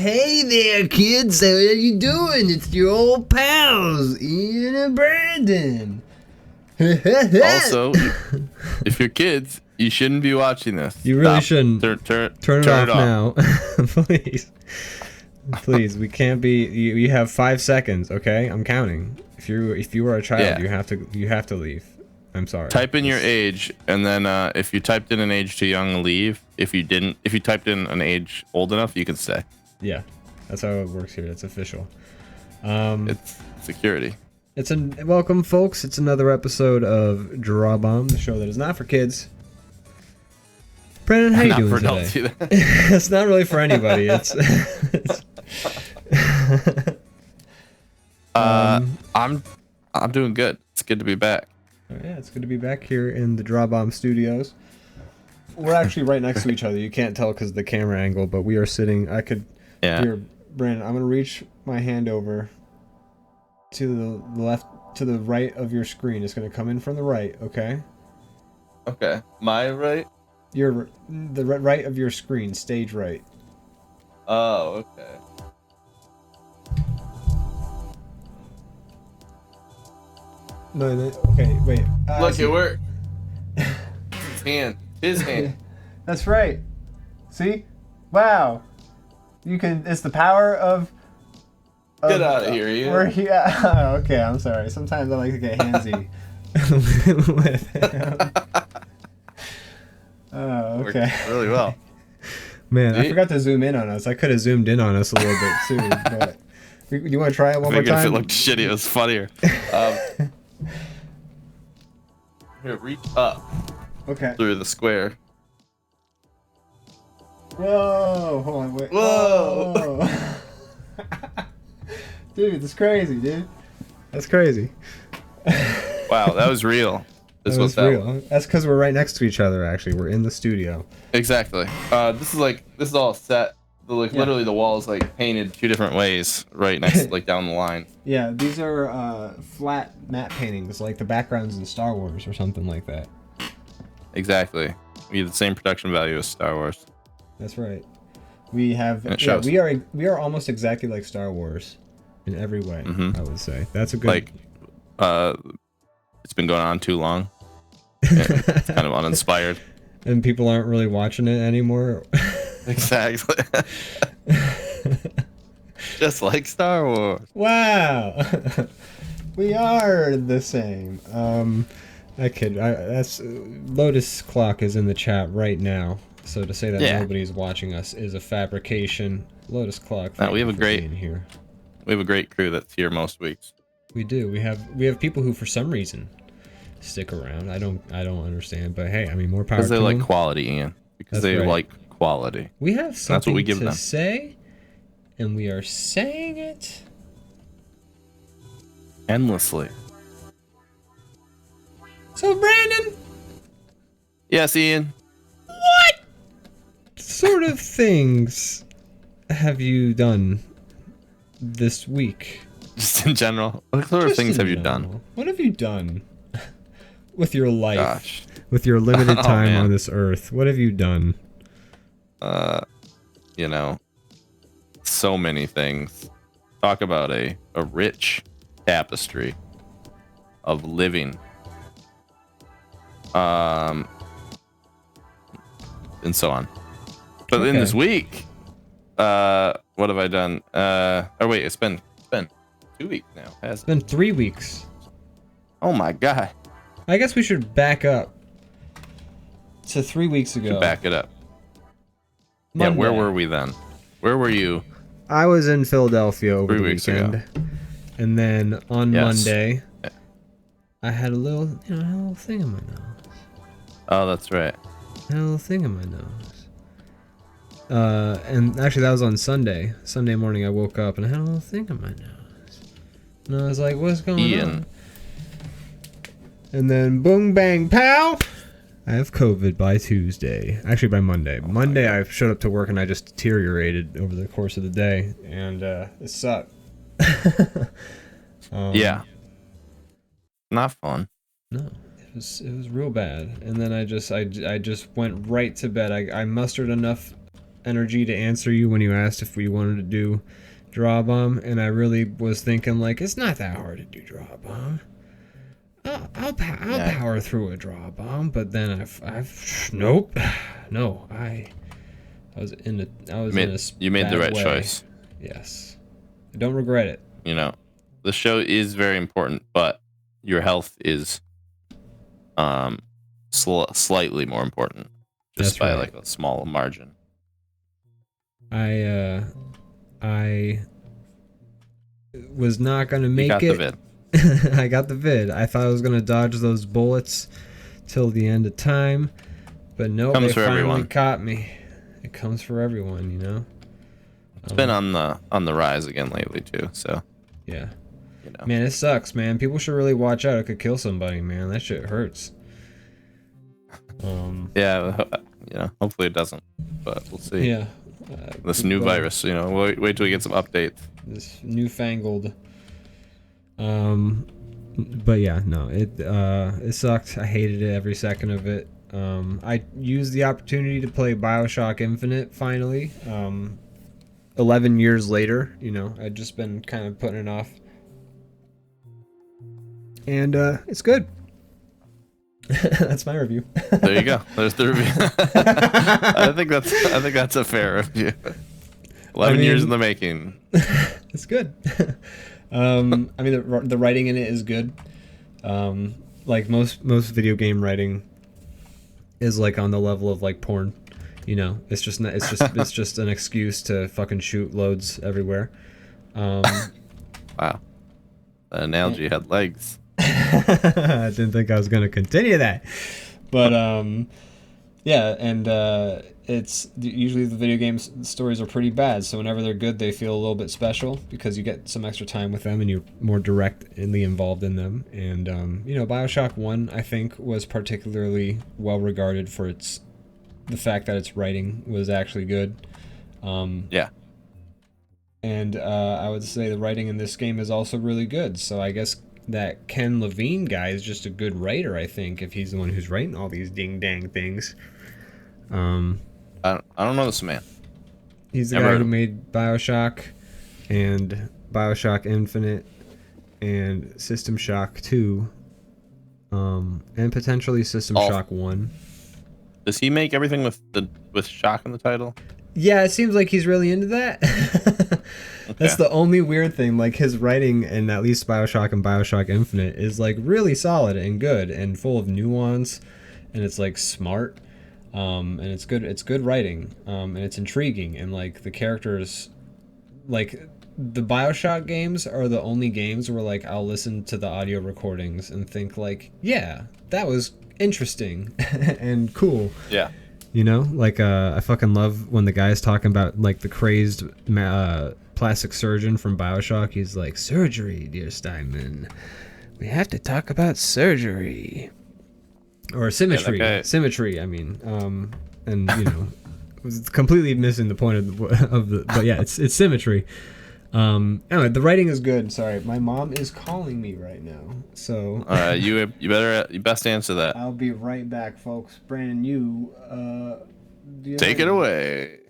Hey there, kids. How are you doing? It's your old pals, Ian and Brandon. Also, if you're kids, you shouldn't be watching this. You really shouldn't. Turn it off now. Please, we can't be. You have 5 seconds, okay? I'm counting. If you are a child, you have to leave. I'm sorry. Type in your age, and then if you typed in an age too young, leave. If you typed in an age old enough, you can stay. Yeah, that's how it works here. It's official. It's security. Welcome, folks. It's another episode of DrawBomb, the show that is not for kids. Brandon, how you doing today? It's not really for anybody. I'm doing good. It's good to be back. Yeah, it's good to be back here in the DrawBomb studios. We're actually right next to each other. You can't tell because of the camera angle, but we are sitting. Here, Brandon, I'm gonna reach my hand over to the left, to the right of your screen. It's gonna come in from the right, okay? Okay, my right. The right of your screen, stage right. Oh, okay. No, okay, wait. Look, it worked. His hand. That's right. See? Wow. You can. It's the power of. Get out of here, you. Okay, I'm sorry. Sometimes I like to get handsy. Oh, okay. Worked really well. Man, I forgot to zoom in on us. I could have zoomed in on us a little bit too. But you want to try it one more time? If it looked shitty, it was funnier. Here, reach up. Okay. Through the square. Whoa! Hold on, wait. Whoa! Dude, that's crazy, dude. That's crazy. Wow, that was real. That was real. That's because we're right next to each other. Actually, we're in the studio. Exactly. This is all set. Literally, the wall is like painted 2 different ways, right next, like down the line. Yeah, these are flat matte paintings, like the backgrounds in Star Wars or something like that. Exactly. We have the same production value as Star Wars. That's right. We have. And it shows. We are almost exactly like Star Wars, in every way. I would say that's a good. It's been going on too long. It's kind of uninspired. And people aren't really watching it anymore. Exactly. Just like Star Wars. Wow. We are the same. I kid. That's Lotus Clock is in the chat right now. So to say that nobody's watching us is a fabrication. Lotus Clock. We have a great crew that's here most weeks. We do. We have people who, for some reason, stick around. I don't understand, but hey, I mean, more power to them. Because they like quality, Ian. Because they like quality. We have something that's what we give to them. say, and we are saying it endlessly. So, Brandon. Yes, Ian. What sort of things have you done this week? Just in general. What sort of things have you done? What have you done with your life? Gosh. With your limited time on this earth? What have you done? So many things. Talk about a rich tapestry of living. And so on. But in this week, what have I done? Wait, it's been 2 weeks now. It's been 3 weeks. Oh my god. I guess we should back up to 3 weeks ago. Back it up. Monday. Yeah, where were we then? Where were you? I was in Philadelphia over 3 the weeks weekend. ago. And then on Monday, I had a little thing in my nose. Oh, that's right. I had a little thing in my nose. And actually that was on Sunday. Sunday morning I woke up and I had a little thing in my nose. And I was like, what's going on? And then boom, bang, pow! I have COVID by Tuesday. Actually, by Monday. Monday, I showed up to work and I just deteriorated over the course of the day. And it sucked. Yeah. Not fun. No, it was real bad. And then I just went right to bed. I mustered enough energy to answer you when you asked if we wanted to do DrawBomb, and I really was thinking like it's not that hard to do DrawBomb. I'll power through a DrawBomb, but then I've nope, no, I you made the right choice. Yes, I don't regret it. You know, the show is very important, but your health is slightly more important, just by like a small margin. I was not gonna make it. You got the vid. I got the vid. I thought I was gonna dodge those bullets till the end of time, but no, they finally caught me. It comes for everyone, you know. It's been on the rise again lately too. So yeah, you know. Man, it sucks, man. People should really watch out. It could kill somebody, man. That shit hurts. Yeah, you know. Hopefully it doesn't, but we'll see. Yeah. This new virus, you know. Wait till we get some updates. This newfangled. But yeah, no, it sucked. I hated it every second of it. I used the opportunity to play BioShock Infinite finally. 11 years later, you know, I'd just been kind of putting it off. And it's good. That's my review. There you go. There's the review. I think that's a fair review. 11 years in the making. It's good. I mean, the writing in it is good. Like most video game writing is like on the level of like porn. You know, it's just an excuse to fucking shoot loads everywhere. Wow, the analogy had legs. I didn't think I was gonna continue that, but yeah, and it's usually the video game stories are pretty bad, so whenever they're good, they feel a little bit special because you get some extra time with them and you're more directly involved in them. And you know, BioShock 1 I think was particularly well regarded for the fact that its writing was actually good. Yeah. And I would say the writing in this game is also really good. So I guess that Ken Levine guy is just a good writer, I think, if he's the one who's writing all these ding-dang things. I don't know this man. He's the guy who made BioShock and BioShock Infinite and System Shock 2 and potentially System Shock 1. Does he make everything with Shock in the title? Yeah, it seems like he's really into that. That's the only weird thing. Like, his writing in at least BioShock and BioShock Infinite is like really solid and good and full of nuance, and it's like smart, and it's good. It's good writing, and it's intriguing, and like the characters, like the BioShock games are the only games where like I'll listen to the audio recordings and think like, yeah, that was interesting and cool. Yeah. You know, like I fucking love when the guy's talking about like the crazed plastic surgeon from BioShock. He's like, surgery, dear Steinman. We have to talk about surgery. Or symmetry. Yeah, symmetry, I mean. And, you know, was completely missing the point of the but yeah, it's symmetry. Anyway, the writing is good. Sorry, my mom is calling me right now. So you best answer that. I'll be right back, folks. Brandon, you take it away.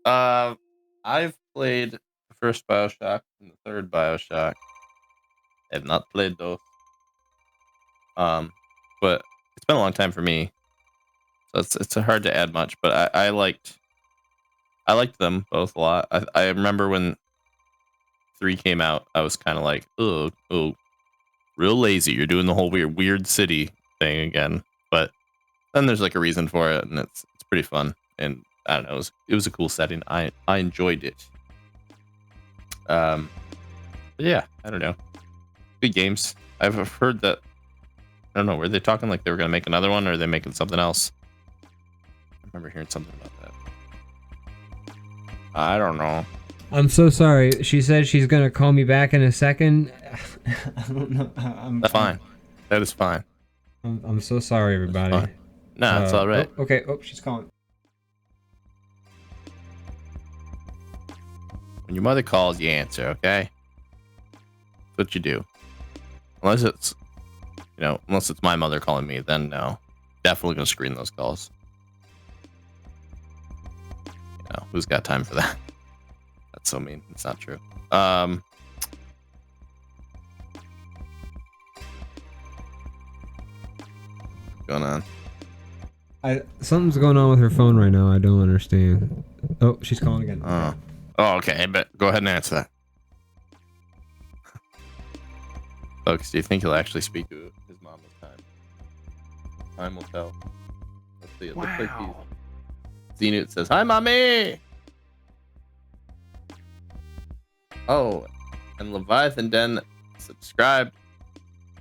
I've played the first BioShock and the third BioShock. I have not played those. But it's been a long time for me, so it's hard to add much. But I liked them both a lot. I remember when 3 came out, I was kind of like, oh, real lazy. You're doing the whole weird city thing again. But then there's like a reason for it, and it's pretty fun. And I don't know, it was a cool setting. I enjoyed it. But yeah, I don't know. Good games. I've heard that. I don't know. Were they talking like they were gonna make another one, or are they making something else? I remember hearing something about that. I don't know. I'm so sorry. She said she's gonna call me back in a second. I don't know. That's fine. That is fine. I'm so sorry, everybody. Nah, it's all right. Oh, okay. Oh, she's calling. When your mother calls, you answer. Okay. That's what you do. Unless it's my mother calling me, then no. Definitely gonna screen those calls. No, who's got time for that? That's so mean. It's not true. What's going on? Something's going on with her phone right now. I don't understand. Oh, she's calling again. Oh, okay. But go ahead and answer that. Folks, do you think he'll actually speak to his mom this time? Time will tell. Let's see. It looks like Zenut says, "Hi, mommy." Oh, and Leviathan Den subscribed.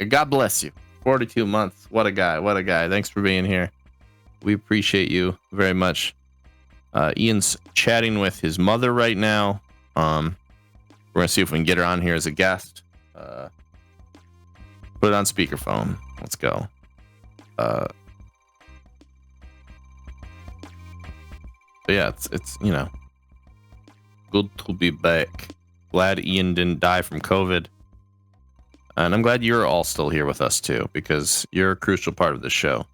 God bless you. 42 months. What a guy. What a guy. Thanks for being here. We appreciate you very much. Ian's chatting with his mother right now. We're gonna see if we can get her on here as a guest. Put it on speakerphone. Let's go. But yeah, it's you know, good to be back. Glad Ian didn't die from COVID. And I'm glad you're all still here with us too, because you're a crucial part of the show.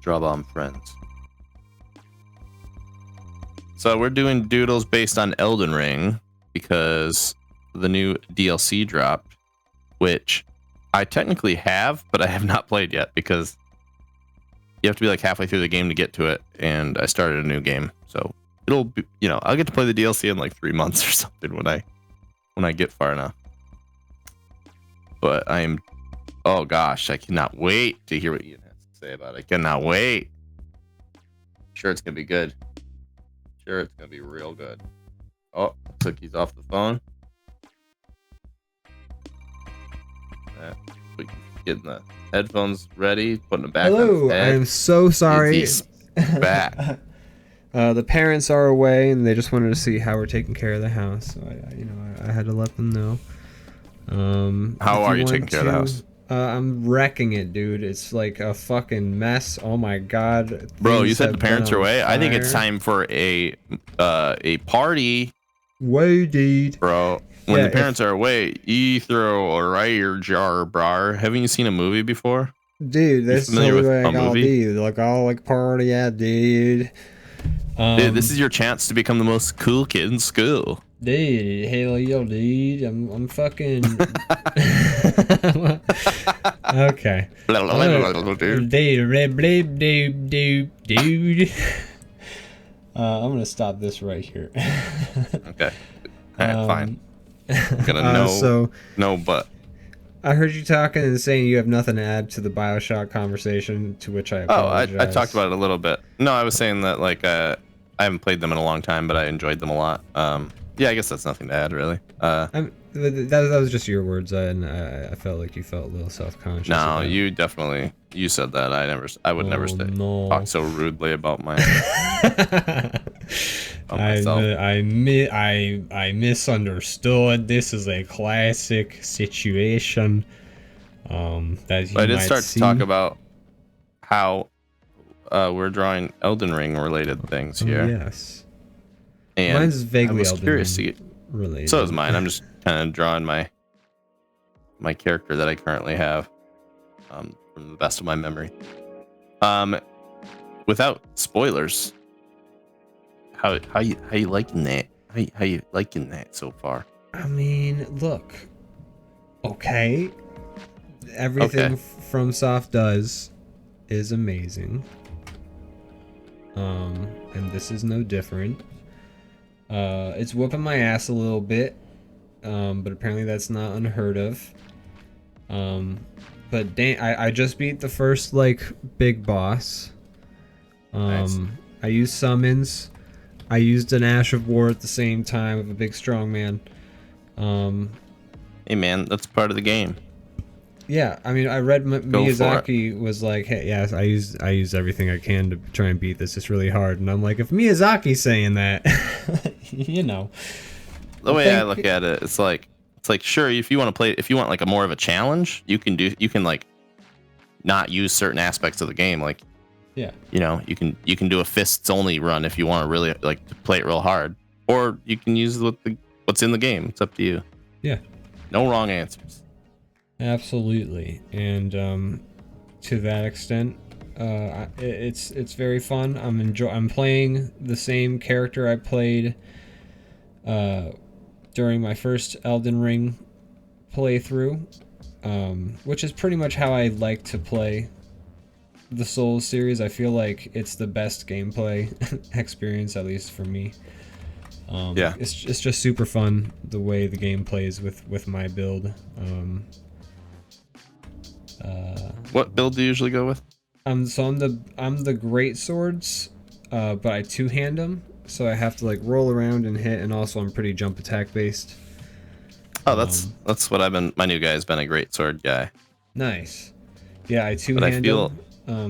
DrawBomb friends. So we're doing doodles based on Elden Ring because the new DLC dropped, which I technically have, but I have not played yet because you have to be like halfway through the game to get to it, and I started a new game, so it'll be, you know, I'll get to play the DLC in like 3 months or something when I get far enough. But I am, oh gosh, I cannot wait to hear what Ian has to say about it. I cannot wait. Sure, it's gonna be good. Sure, it's gonna be real good. Oh, looks like he's off the phone. Getting the headphones ready, putting them back. Hello, I'm so sorry. He's back. The parents are away, and they just wanted to see how we're taking care of the house. So I had to let them know. How are you taking care of the house? I'm wrecking it, dude. It's like a fucking mess. Oh my god. Bro, you said the parents are away. I think it's time for a party. Whoa, dude. Bro, when the parents are away, you throw a rare jar bar. Haven't you seen a movie before? Dude, that's totally like I'll be. Like, I'll like party, yeah, dude. Dude, this is your chance to become the most cool kid in school. Dude, hell yo, dude. I'm fucking. Okay. Dude. I'm gonna stop this right here. Okay. All right, fine. I'm gonna no, but. I heard you talking and saying you have nothing to add to the BioShock conversation, to which I apologize. I talked about it a little bit. No, I was saying that like I haven't played them in a long time, but I enjoyed them a lot. Yeah, I guess that's nothing to add, really. That was just your words, and I felt like you felt a little self-conscious. No, you definitely said that. I would never talk so rudely about myself. I misunderstood. This is a classic situation. That you I did start to talk about how we're drawing Elden Ring related things here. Yes. And mine's vaguely Elden Ring related. So is mine. I'm just kind of drawing my character that I currently have from the best of my memory. Without spoilers, how you liking that? How you liking that so far? I mean, look. Okay. Everything FromSoft does is amazing. And this is no different. It's whooping my ass a little bit, but apparently that's not unheard of. But dang, I just beat the first like big boss. Nice. I used summons. I used an Ash of War at the same time of a big strong man. Hey man, that's part of the game. Yeah, I mean, I read Miyazaki was like, "Hey, yes, I use everything I can to try and beat this. It's really hard." And I'm like, if Miyazaki's saying that, you know. The way I look at it, it's like sure, if you want to play, if you want like a more of a challenge, you can like not use certain aspects of the game, like yeah, you know, you can do a fists only run if you want to really like to play it real hard, or you can use what's in the game. It's up to you. Yeah, no wrong answers. Absolutely. And to that extent, It's very fun. I'm playing the same character I played during my first Elden Ring playthrough, which is pretty much how I like to play the Souls series. I feel like it's the best gameplay experience, at least for me. Yeah, it's just super fun the way the game plays with my build. what build do you usually go with? So I'm the great swords, but I two-hand them, so I have to like roll around and hit, and also I'm pretty jump attack based. Oh, that's what I've been. My new guy has been a great sword guy. Nice. Yeah, I two-hand them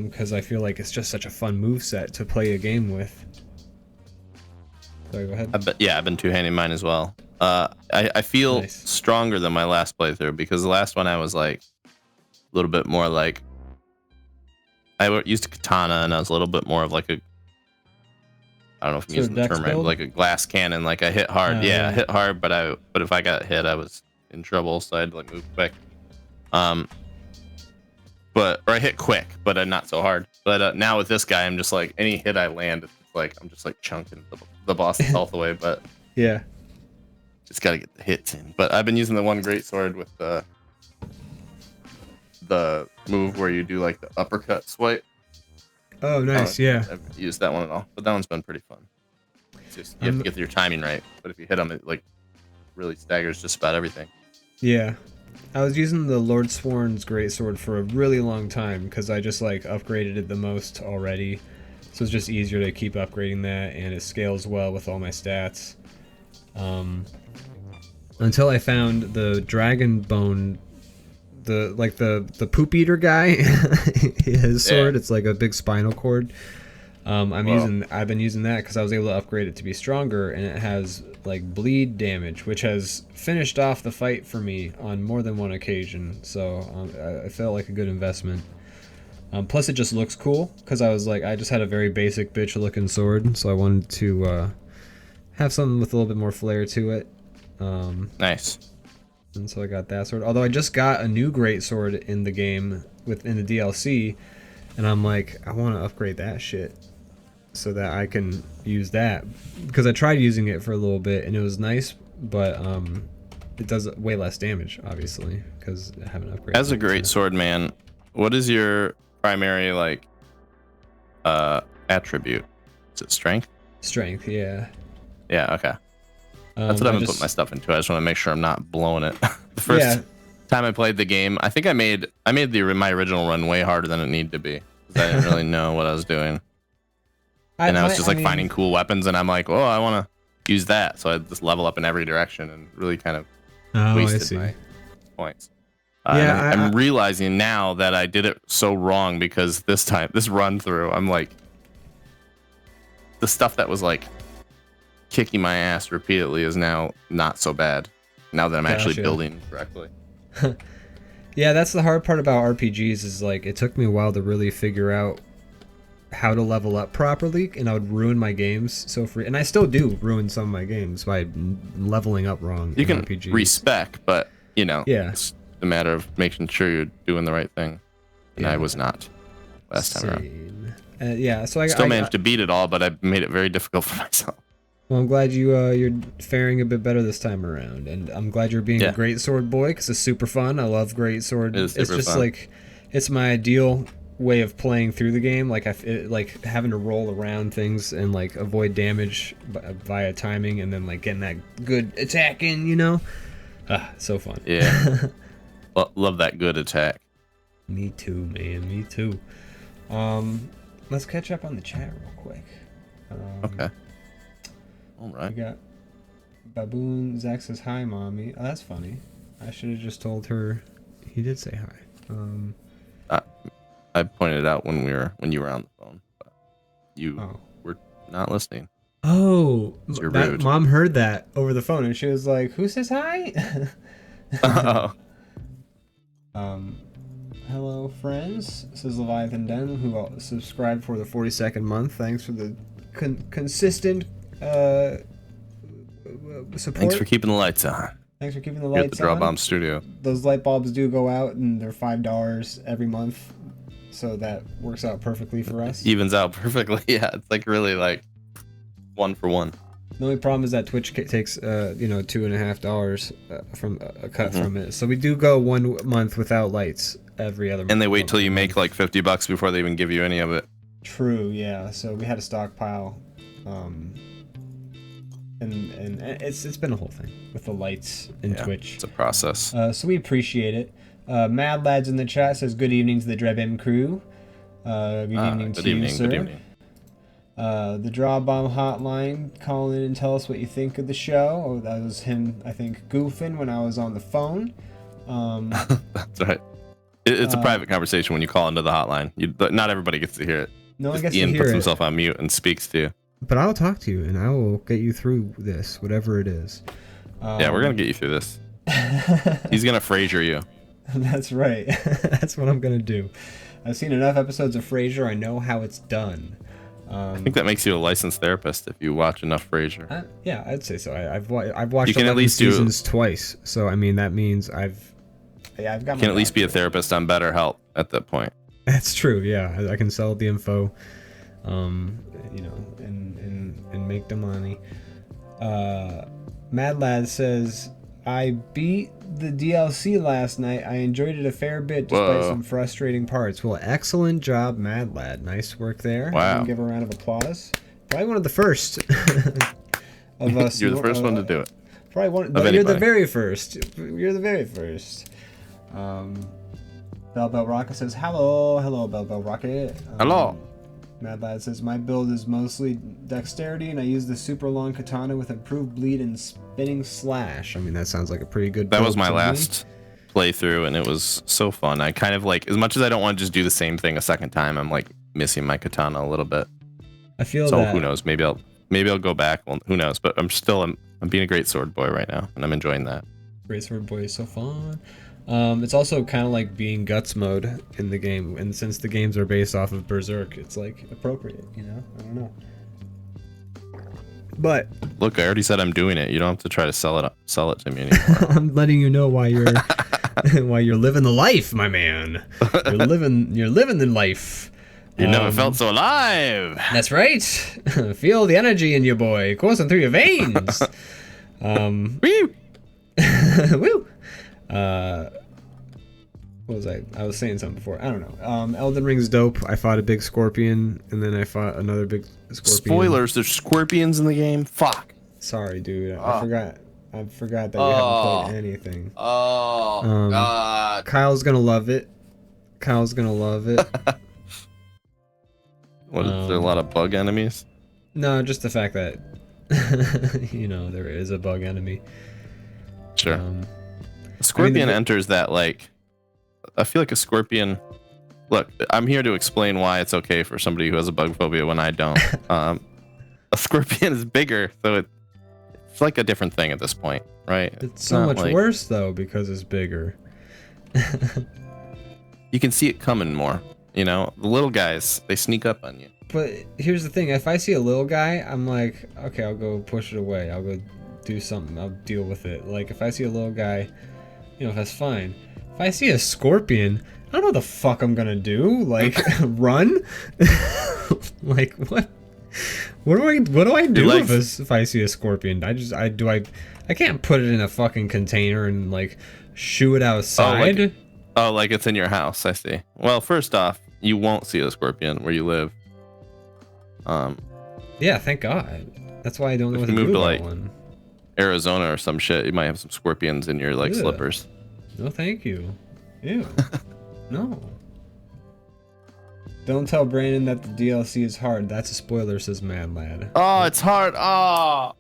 because I feel like it's just such a fun move set to play a game with. Sorry, go ahead. I've been two-handing mine as well. I feel stronger than my last playthrough, because the last one I was like a little bit more like, I used a katana and I was a little bit more of like a, I don't know if I'm using the term right, like a glass cannon. Like I hit hard, I hit hard, but if I got hit, I was in trouble, so I had to like move quick. Or I hit quick, but not so hard. But now with this guy, I'm just like, any hit I land, it's like I'm just like chunking the boss's health away. But yeah, just gotta get the hits in. But I've been using the one great sword with the move where you do like the uppercut swipe. Oh, nice. Yeah, I've used that one at all, but that one's been pretty fun. It's just you have to get your timing right, but if you hit them, it like really staggers just about everything. Yeah, I was using the Lord Sworn's greatsword for a really long time because I just like upgraded it the most already, so it's just easier to keep upgrading that, and it scales well with all my stats. Until I found the dragon bone, the poop eater guy. His sword, it's like a big spinal cord. I've been using that because I was able to upgrade it to be stronger, and it has like bleed damage, which has finished off the fight for me on more than one occasion. So I felt like a good investment. Plus, it just looks cool because I was like, I just had a very basic bitch-looking sword, so I wanted to have something with a little bit more flair to it. Nice. And so I got that sword. Although I just got a new great sword in the game within the DLC, and I'm like, I want to upgrade that shit so that I can use that, because I tried using it for a little bit and it was nice, but it does way less damage, obviously, because I haven't upgraded. As a great sword man, what is your primary like attribute? Is it strength? Strength, yeah. Yeah, okay. That's what I've been putting my stuff into. I just want to make sure I'm not blowing it. The first time I played the game, I think I made my original run way harder than it needed to be, because I didn't really know what I was doing. And I was just like finding cool weapons, and I'm like, oh, I want to use that. So I just level up in every direction and really kind of wasted my points. I'm realizing now that I did it so wrong, because this run through, I'm like, the stuff that was like kicking my ass repeatedly is now not so bad, now that I'm actually building correctly. Yeah, that's the hard part about RPGs, is like it took me a while to really figure out how to level up properly, and I would ruin my games and I still do ruin some of my games by leveling up wrong. You can RPGs. respec, but it's a matter of making sure you're doing the right thing, and I was not last time around. So I still managed to beat it all, but I made it very difficult for myself. Well, I'm glad you're faring a bit better this time around, and I'm glad you're being a great sword boy, because it's super fun. I love great sword. It's just fun. Like, it's my ideal way of playing through the game. Like like having to roll around things and like avoid damage via timing, and then like getting that good attack in. So fun. Yeah. Love that good attack. Me too, man. Me too. Let's catch up on the chat real quick. Okay. All right. We got Baboon. Zach says hi, mommy. Oh, that's funny. I should have just told her he did say hi. I pointed it out when you were on the phone, but you were not listening. Oh, you're rude. Mom heard that over the phone, and she was like, "Who says hi?" Hello, friends. This is Leviathan Den, who subscribed for the 42nd month. Thanks for the consistent support. Thanks for keeping the lights on. Thanks for keeping the lights on. At the DrawBomb studio. Those light bulbs do go out, and they're $5 every month. so that works out perfectly for us. Evens out perfectly. Yeah, it's like really like 1 for 1. The only problem is that Twitch takes $2.50 from a cut from it. So we do go 1 month without lights every other month. And they wait till you make like $50 before they even give you any of it. True, yeah. So we had a stockpile, and it's been a whole thing with the lights in Twitch. It's a process. So we appreciate it. Mad Lads in the chat says good evening to the DrawBomb crew. Good evening to you, sir. Good evening. The DrawBomb hotline, call in and tell us what you think of the show. Oh, that was him, I think, goofing when I was on the phone. That's right. It's a private conversation when you call into the hotline. Not everybody gets to hear it. No one gets Ian to hear puts it. himself on mute and speaks to you. But I'll talk to you, and I will get you through this, whatever it is. Yeah, we're going to get you through this. He's going to Frasier you. That's right. That's what I'm going to do. I've seen enough episodes of Frasier. I know how it's done. I think that makes you a licensed therapist if you watch enough Frasier. Yeah, I'd say so. I've watched you can 11 at least seasons twice. So, I mean, that means I've got my... You can at least be a therapist on BetterHelp at that point. That's true, yeah. I can sell the info, and make the money. Mad Lad says, I beat the DLC last night. I enjoyed it a fair bit despite some frustrating parts. Well, excellent job, Mad Lad. Nice work there. Wow. I can give a round of applause. Probably one of the first of us. You're the first one to do it. Probably one. You're the very first. You're the very first. Bell Rocket says, hello Bell Rocket. Hello. Mad Lad says, my build is mostly dexterity, and I use the super long katana with improved bleed and spinning slash. I mean, that sounds like a pretty good build. That was my last playthrough, and it was so fun. I kind of like, as much as I don't want to just do the same thing a second time, I'm like missing my katana a little bit. I feel so that. Who knows? Maybe I'll go back. Well, who knows? But I'm being a great sword boy right now, and I'm enjoying that. Great sword boy is so fun. It's also kind of like being guts mode in the game, and since the games are based off of Berserk, it's like appropriate, you know? I don't know. But look, I already said I'm doing it. You don't have to try to sell it to me anymore. I'm letting you know why you're living the life, my man. You're living the life. You never felt so alive. That's right. Feel the energy in you, boy, coursing through your veins. Woo! Woo! What was I was saying something before. I don't know. Elden Ring's dope. I fought a big scorpion, and then I fought another big scorpion. Spoilers, there's scorpions in the game? Fuck. Sorry, dude. I forgot that you haven't played anything. God. Kyle's gonna love it. What, is there a lot of bug enemies? No, just the fact that, there is a bug enemy. Sure. A scorpion enters that, like, I feel like a scorpion. Look, I'm here to explain why it's okay for somebody who has a bug phobia when I don't. A scorpion is bigger, so it's like a different thing at this point, right? It's so much worse, though, because it's bigger. You can see it coming more. The little guys, they sneak up on you. But here's the thing. If I see a little guy, I'm like, okay, I'll go push it away. I'll go do something. I'll deal with it. Like, if I see a little guy, that's fine. If I see a scorpion, I don't know what the fuck I'm gonna do. Like, run? Like, what? What do I do if I see a scorpion? I can't put it in a fucking container and, like, shoo it outside. Oh, like it's in your house. I see. Well, first off, you won't see a scorpion where you live. Yeah, thank God. That's why I don't know what to do about one. Arizona or some shit, you might have some scorpions in your slippers. No, thank you. Ew. No. Don't tell Brandon that the DLC is hard. That's a spoiler, says Mad Lad. Oh, it's hard. Oh,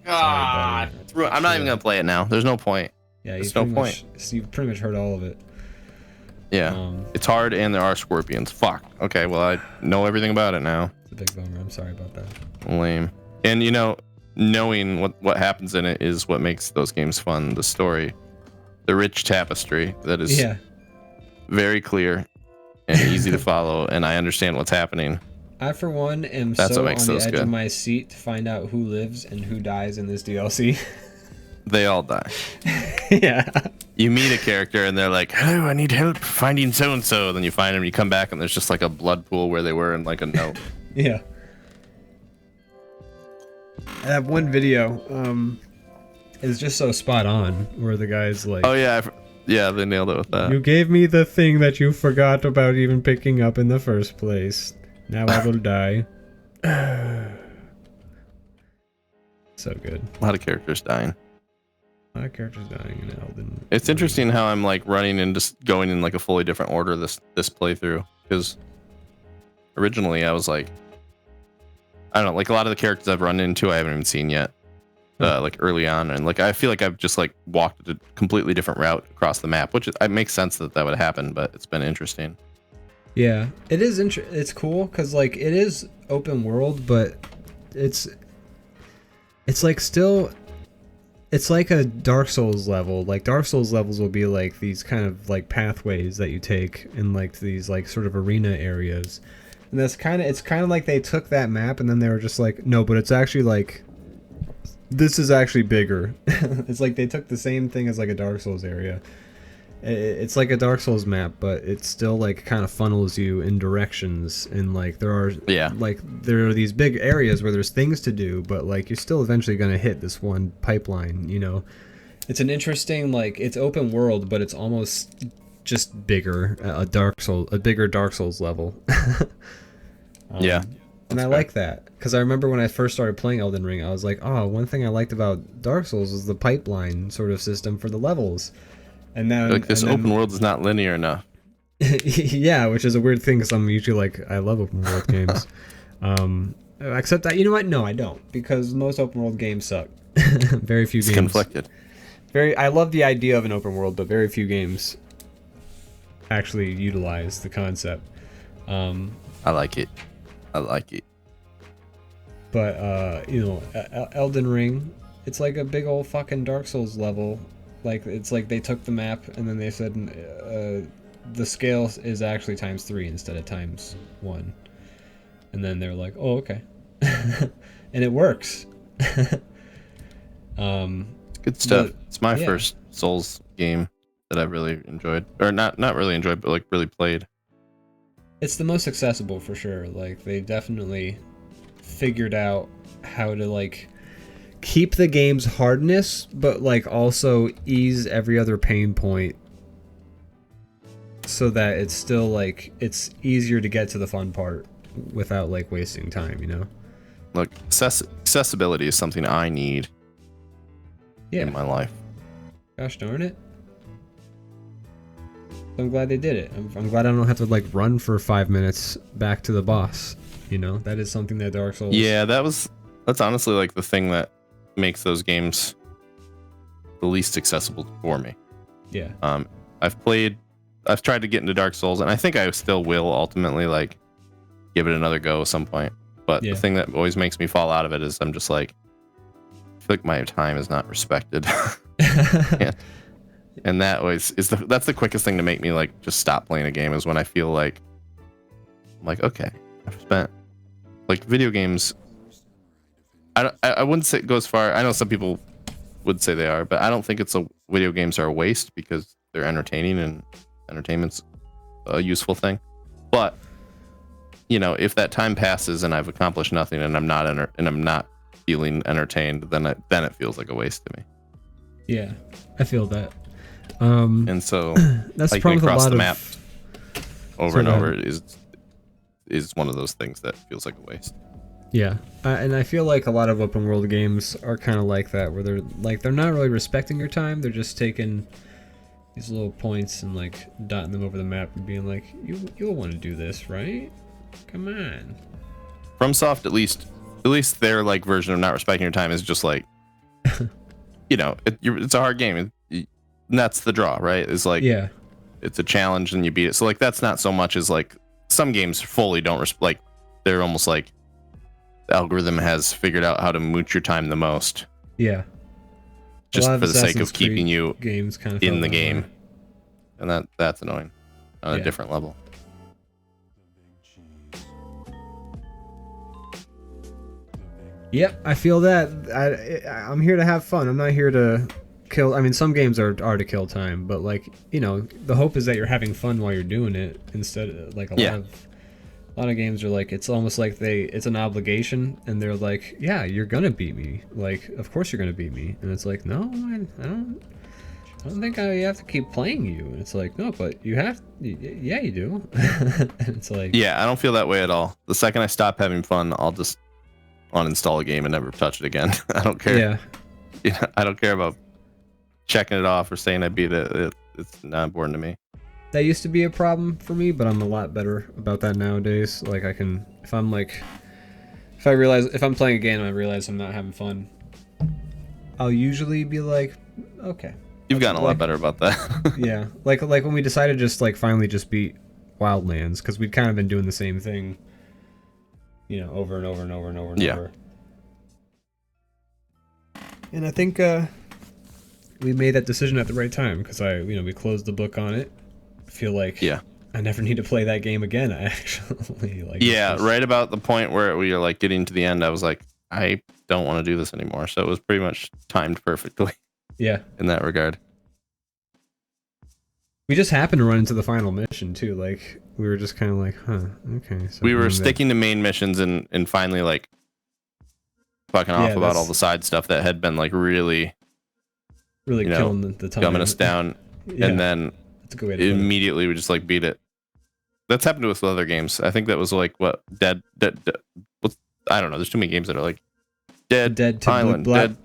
God. I'm not even gonna play it now. There's no point. Yeah, there's no point. You've pretty much heard all of it. Yeah, it's hard and there are scorpions. Fuck. Okay, well, I know everything about it now. It's a big bummer. I'm sorry about that. Lame. And knowing what happens in it is what makes those games fun. The story, the rich tapestry that is very clear and easy to follow, and I understand what's happening. I, for one, am on the edge of my seat to find out who lives and who dies in this DLC. They all die. Yeah. you meet a character and they're like, "Hello, I need help finding so and so." Then you find them, you come back, and there's just like a blood pool where they were and like a note. Yeah. That one video is just so spot on, where the guy's like, "Oh yeah, yeah, they nailed it with that." You gave me the thing that you forgot about even picking up in the first place. Now I will die. So good. A lot of characters dying. A lot of characters dying in Elden. It's interesting how I'm like running and just going in like a fully different order this playthrough, because originally I was like, I don't know, like a lot of the characters I've run into I haven't even seen yet, like early on, and like I feel like I've just like walked a completely different route across the map, which it makes sense that would happen, but it's been interesting. Yeah, it is. It's cool because like it is open world, but it's like still. It's like a Dark Souls level. Like Dark Souls levels will be like these kind of like pathways that you take in like these like sort of arena areas. And it's kind of like they took that map and then they were just like, no, but it's actually like this is actually bigger. It's like they took the same thing as like a Dark Souls area. It's like a Dark Souls map, but it still like kind of funnels you in directions, and like there are these big areas where there's things to do, but like you're still eventually gonna hit this one pipeline, you know. It's an interesting, like, it's open world, but it's almost just bigger, a bigger Dark Souls level. Yeah. And I like that, because I remember when I first started playing Elden Ring, I was like, oh, one thing I liked about Dark Souls was the pipeline sort of system for the levels. And now, like this open world is not linear enough. Yeah, which is a weird thing, because I'm usually like, I love open world games. Except that, you know what? No, I don't, because most open world games suck. Very few games. It's conflicted. I love the idea of an open world, but very few games actually utilize the concept. I like it. But you know, Elden Ring, it's like a big old fucking Dark Souls level. Like, it's like they took the map and then they said the scale is actually ×3 instead of ×1, and then they're like, oh, okay. And it works. Good stuff. It's my first Souls game that I've really enjoyed, or not really enjoyed, but like really played. It's the most accessible for sure. Like, they definitely figured out how to like keep the game's hardness, but like also ease every other pain point, so that it's still like it's easier to get to the fun part without like wasting time, you know. Look, accessibility is something I need in my life. Gosh darn it. I'm glad they did it. I'm glad I don't have to like run for 5 minutes back to the boss, you know. That is something that Dark Souls, that's honestly like the thing that makes those games the least accessible for me. Yeah. I've tried to get into Dark Souls, and I think I still will ultimately like give it another go at some point. But the thing that always makes me fall out of it is I'm just like, I feel like my time is not respected. And that always is that's the quickest thing to make me like just stop playing a game, is when I feel like I'm like, okay, I've spent like video games. I wouldn't say it goes far. I know some people would say they are, but I don't think video games are a waste, because they're entertaining, and entertainment's a useful thing. But you know, if that time passes and I've accomplished nothing, and I'm not feeling entertained, then it feels like a waste to me. Yeah, I feel that. And so that's like probably across a lot the of map over and over is one of those things that feels like a waste. Yeah, and I feel like a lot of open world games are kind of like that, where they're not really respecting your time. They're just taking these little points and like dotting them over the map and being like, you'll want to do this, right? Come on. FromSoft, at least their like version of not respecting your time is just like, you know, it's a hard game. And that's the draw, right? It's like, it's a challenge and you beat it. So like that's not so much as like some games fully don't like, they're almost like the algorithm has figured out how to mooch your time the most. Yeah. Just for the sake of keeping you games kind of in the game. Way. And that's annoying on a different level. Yep, I feel that. I'm here to have fun. I'm not here to kill. I mean, some games are to kill time, but like, you know, the hope is that you're having fun while you're doing it instead of like a lot of games are like, it's almost like it's an obligation, and they're like, yeah, you're gonna beat me. Like, of course you're gonna beat me. And it's like, no, I don't think I have to keep playing you. And it's like, no, but you have, yeah, you do. And it's like, yeah, I don't feel that way at all. The second I stop having fun, I'll just uninstall a game and never touch it again. I don't care. Yeah, I don't care about checking it off or saying I beat it. It's not important to me. That used to be a problem for me, but I'm a lot better about that nowadays. Like, I can, if I'm playing a game and I realize I'm not having fun, I'll usually be like, okay. You've gotten a lot better about that. Yeah, like when we decided to just like finally just beat Wildlands, because we'd kind of been doing the same thing, you know, over and over and over and over and over. And I think we made that decision at the right time, because we closed the book on it. I feel like I never need to play that game again. I actually like. Yeah, right about the point where we were like getting to the end, I was like, I don't want to do this anymore. So it was pretty much timed perfectly. Yeah. In that regard. We just happened to run into the final mission too. Like, we were just kind of like, huh, okay. So we were sticking to main missions and finally like fucking off about all the side stuff that had been like really killing the time, gumming us down. Yeah. And then immediately we just like beat it. That's happened to us with other games. I think that was like what Dead. I don't know. There's too many games that are like Dead Island, Dead.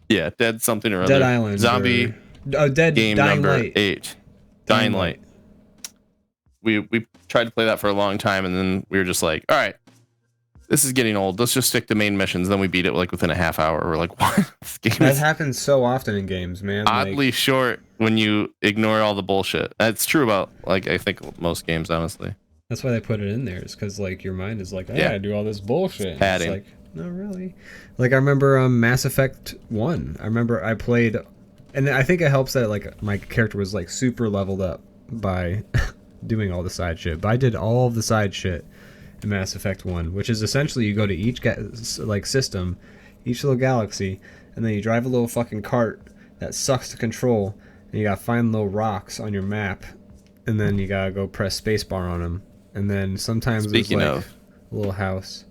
Yeah, Dead something or other. Dead Island. Zombie. Dead game Dying number Light. 8. Dying Light. We tried to play that for a long time, and then we were just like, all right, this is getting old. Let's just stick to main missions. Then we beat it like within a half hour. We're like, what? This game that happens so often in games, man. Oddly short when you ignore all the bullshit. That's true about like I think most games, honestly. That's why they put it in there, is because like your mind is like, I gotta do all this bullshit. Padding. It's like, no, really. Like, I remember Mass Effect 1. I remember I played, and I think it helps that like my character was like super leveled up by doing all the side shit. But I did all of the side shit in Mass Effect 1, which is essentially you go to each system, each little galaxy, and then you drive a little fucking cart that sucks to control, and you gotta find little rocks on your map, and then you gotta go press spacebar on them, and then sometimes there's like a little house.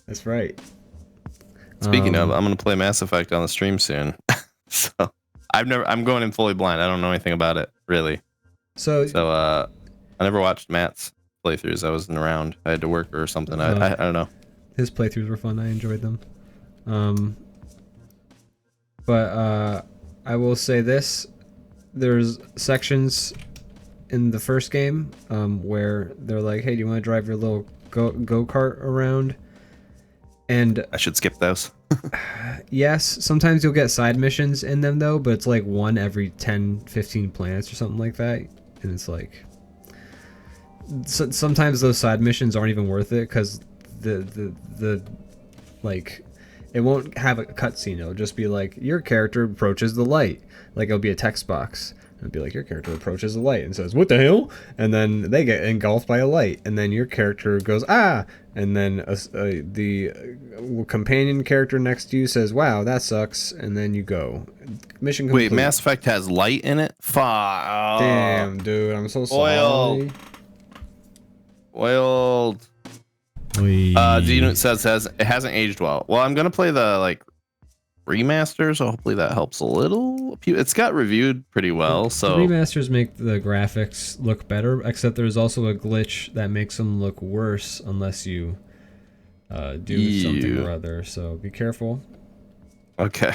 That's right. Speaking of, I'm gonna play Mass Effect on the stream soon. So I'm going in fully blind. I don't know anything about it really. So I never watched Matt's playthroughs. I wasn't around. I had to work or something. I don't know. His playthroughs were fun. I enjoyed them. But I will say this: there's sections in the first game where they're like, "Hey, do you want to drive your little go-kart around?" And I should skip those. Yes, sometimes you'll get side missions in them though, but it's like one every 10-15 planets or something like that, and it's like sometimes those side missions aren't even worth it, because the like it won't have a cutscene. It'll just be like, your character approaches the light. Like, it'll be a text box. It'll be like, your character approaches the light and says, what the hell? And then they get engulfed by a light. And then your character goes, ah! And then the companion character next to you says, wow, that sucks. And then you go. Mission complete. Wait, Mass Effect has light in it? Fuck. Damn, dude. I'm so sorry. Oiled. It says it hasn't aged well. Well, I'm gonna play the like remaster, so hopefully that helps a little. It's got reviewed pretty well, so the remasters make the graphics look better, except there's also a glitch that makes them look worse unless you do something or other. So be careful. Okay.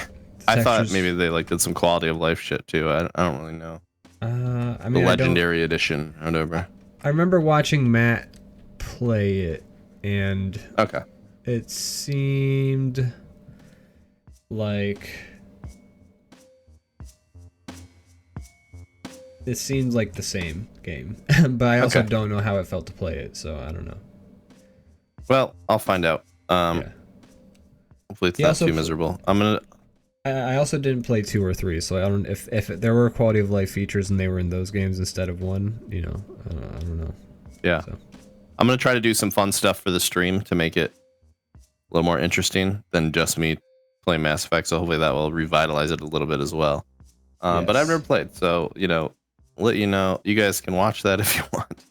I thought maybe they like did some quality of life shit too. I don't really know. I mean, the Legendary Edition or whatever. I remember watching Matt play it, and okay, it seemed like the same game. But I also don't know how it felt to play it, so I don't know. Well, I'll find out. Hopefully it's not too miserable. I also didn't play 2 or 3, so I don't if there were quality of life features and they were in those games instead of 1, you know, I don't know. Yeah. So. I'm going to try to do some fun stuff for the stream to make it a little more interesting than just me play Mass Effect, so hopefully that will revitalize it a little bit as well. But I've never played, so let you know. You guys can watch that if you want.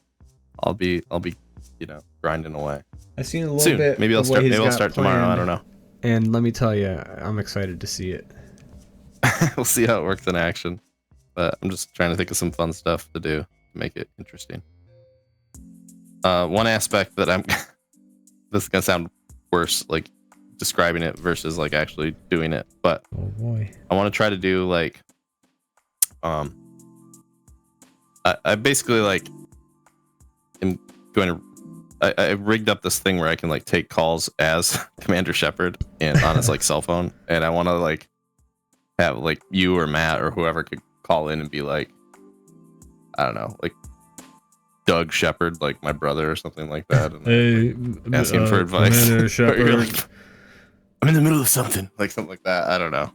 I'll be grinding away. I've seen a little soon. bit. Maybe I'll start. Maybe I'll start tomorrow. I don't know. And let me tell you, I'm excited to see it. We'll see how it works in action. But I'm just trying to think of some fun stuff to do to make it interesting. One aspect that this is gonna sound worse, like describing it versus like actually doing it, but oh boy, I want to try to do like I basically like am going to I rigged up this thing where I can like take calls as Commander Shepard and on his like cell phone, and I want to like have like you or Matt or whoever could call in and be like, I don't know, like Doug Shepard, like my brother or something like that, and hey, like, ask him for advice. Commander Shepard. Like, I'm in the middle of something like that. I don't know.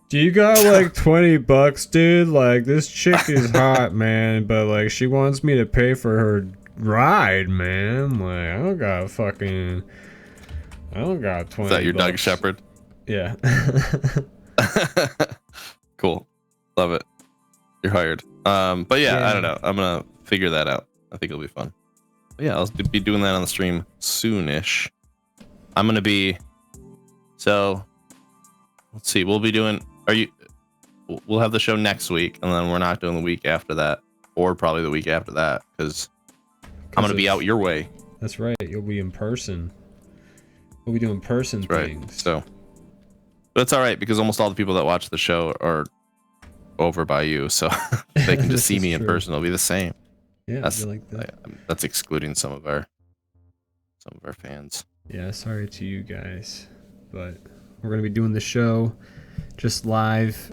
Do you got like $20, dude? Like this chick is hot, man, but like she wants me to pay for her ride, man. Like I don't got 20. Is that your Doug Shepard? Yeah. Cool. Love it. You're hired. But yeah, I don't know. I'm gonna figure that out. I think it'll be fun. But yeah, I'll be doing that on the stream soonish. I'm gonna be. So, let's see. We'll be doing. We'll have the show next week, and then we're not doing the week after that, or probably the week after that, because I'm gonna be out your way. That's right. You'll be in person. We'll be doing person things. Right. So, but it's all right because almost all the people that watch the show are over by you, so they can just see me in person. It'll be the same. Yeah, that's like that. That's excluding some of our fans. Yeah, sorry to you guys, but we're gonna be doing the show just live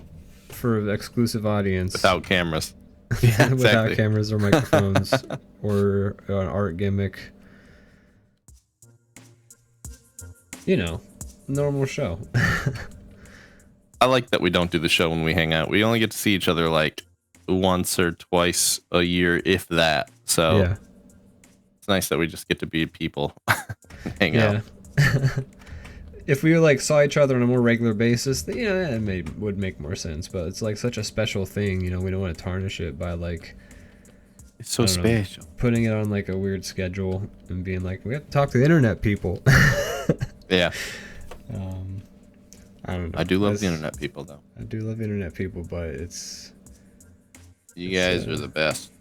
for the exclusive audience without cameras. Yeah, without cameras or microphones or an art gimmick. Normal show. I like that we don't do the show when we hang out. We only get to see each other like once or twice a year, if that. So yeah. It's nice that we just get to be people. Hang out. If we like saw each other on a more regular basis, it would make more sense. But it's like such a special thing, we don't want to tarnish it by like. It's so special. Putting it on like a weird schedule and being like, we have to talk to the internet people. Yeah. I don't know. I do love the internet people, though. I do love internet people, but it's. You guys are the best.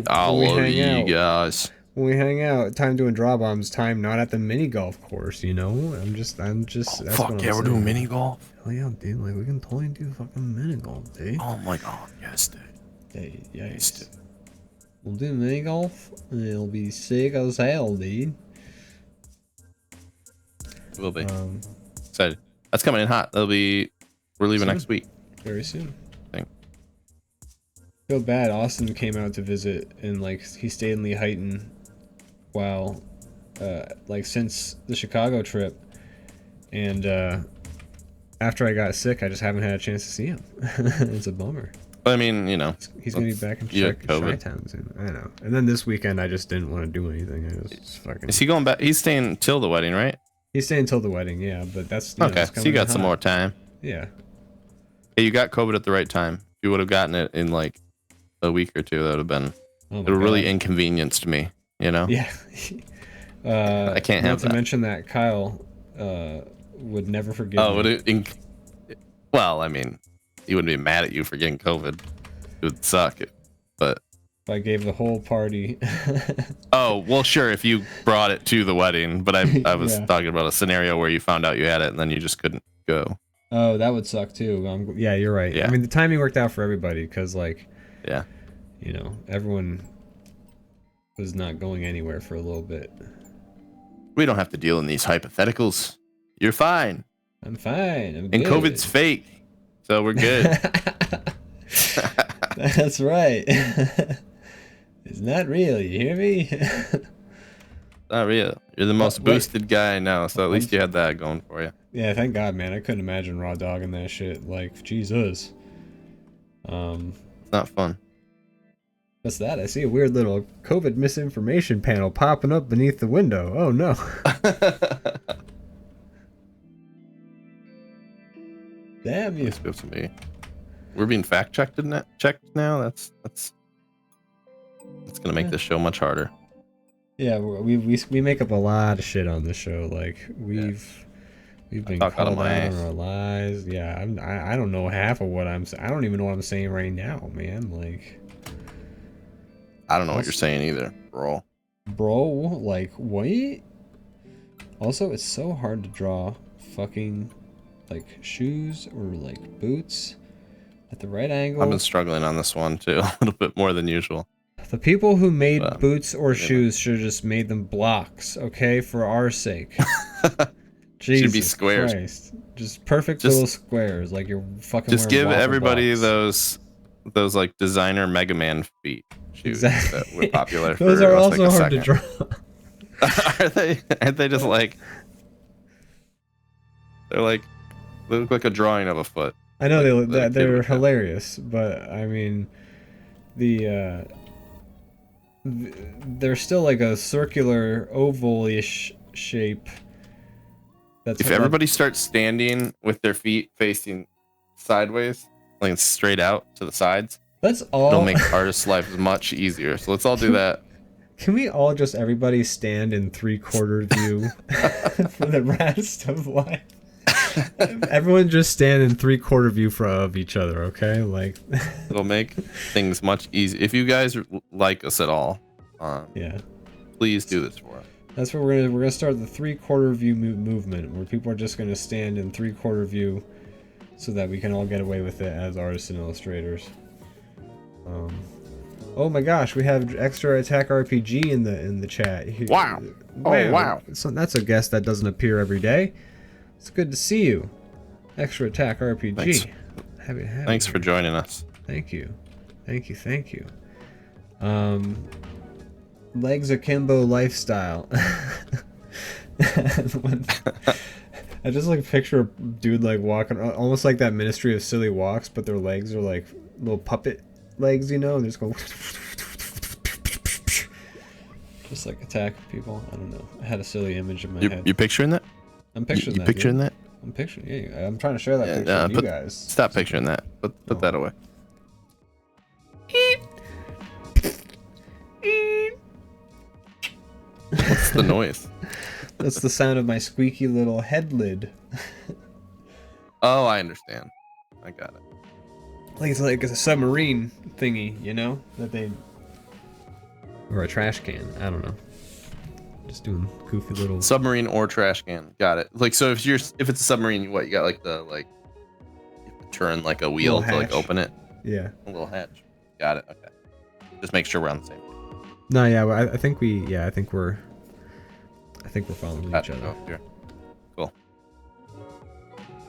I love you guys. When we hang out, time doing DrawBomb's time, not at the mini golf course. I'm just. Oh, fuck yeah, we're doing mini golf. Hell yeah, dude! Like we can totally do fucking mini golf, dude. Oh my god, yes, dude. Hey, yes, dude. We'll do mini golf, and it'll be sick as hell, dude. It will be. Excited. That's coming in hot. We're leaving next week. Very soon. I think. Feel bad. Austin came out to visit, and like he stayed in Lehighton while, since the Chicago trip, and after I got sick, I just haven't had a chance to see him. It's a bummer. I mean, he's gonna be back in Chi-Town soon. I know. And then this weekend, I just didn't want to do anything. I was fucking. Is he going back? He's staying till the wedding, right? He's staying till the wedding, yeah. But that's okay. So you got some more time. Yeah. Hey, you got COVID at the right time. If you would have gotten it in like a week or two, that would have been. It would really inconvenienced me. Yeah. I can't have that. Not to mention that Kyle would never forgive me. Would it? Well, I mean, he wouldn't be mad at you for getting COVID. It would suck, but. I gave the whole party. Oh, well, sure, if you brought it to the wedding, but I was talking about a scenario where you found out you had it and then you just couldn't go. Oh, that would suck too. Yeah, you're right. Yeah. I mean, the timing worked out for everybody because, like, everyone was not going anywhere for a little bit. We don't have to deal in these hypotheticals. You're fine. I'm fine. I'm and good. COVID's fake, so we're good. That's right. It's not real, you hear me? Not real. You're the most boosted guy I know, so at least you had that going for you. Yeah, thank God, man. I couldn't imagine raw dogging that shit. Like, Jesus. Not fun. What's that? I see a weird little COVID misinformation panel popping up beneath the window. Oh, no. Damn you. We're being fact checked now. That's gonna make this show much harder. Yeah, we make up a lot of shit on the show. Like we've been called out on our lies. Yeah, I don't know half of what I'm saying. I don't even know what I'm saying right now, man. Like I don't know what you're saying either, bro. Bro, like what? Also, it's so hard to draw fucking like shoes or like boots at the right angle. I've been struggling on this one too, a little bit more than usual. The people who made boots or shoes should have just made them blocks, okay, for our sake. Jesus should be squares. Christ. Just perfect little squares, like you're fucking. Just give everybody those like designer Mega Man feet shoes that were popular. Those are also hard to draw. Are they? Aren't they just like? They look like a drawing of a foot. I know they're hilarious, but I mean, they're still like a circular oval-ish shape. If everybody starts standing with their feet facing sideways, like straight out to the sides, it'll make artists' life much easier. So let's all do that. Can we all just everybody stand in 3/4 view for the rest of life? Everyone just stand in 3/4 view of each other, okay? Like it'll make things much easier. If you guys like us at all, yeah, please do this for us. That's where we're gonna start the 3/4 view movement, where people are just gonna stand in 3/4 view, so that we can all get away with it as artists and illustrators. Oh my gosh, we have Extra Attack RPG in the chat. Wow! Oh wow! So that's a guest that doesn't appear every day. It's good to see you, Extra Attack RPG. Thanks for joining us. Thank you. Legs akimbo lifestyle. I just like picture a dude like walking, almost like that Ministry of Silly Walks, but their legs are like little puppet legs, you know, and they're just going just like attack people. I don't know. I had a silly image in my head. You picturing that? I'm picturing that. Picturing that? I'm picturing. Yeah, I'm trying to share that picture with you guys. Stop picturing that. Put that away. What's the noise? That's the sound of my squeaky little head lid. Oh, I understand. I got it. Like it's a submarine thingy, you know, or a trash can. I don't know. Just doing goofy little submarine or trash can. Got it. Like so, if it's a submarine, you got like you turn like a wheel to like open it. Yeah. A little hatch. Got it. Okay. Just make sure we're on the same page. No, yeah, I think we're following each other. Oh, sure. Cool.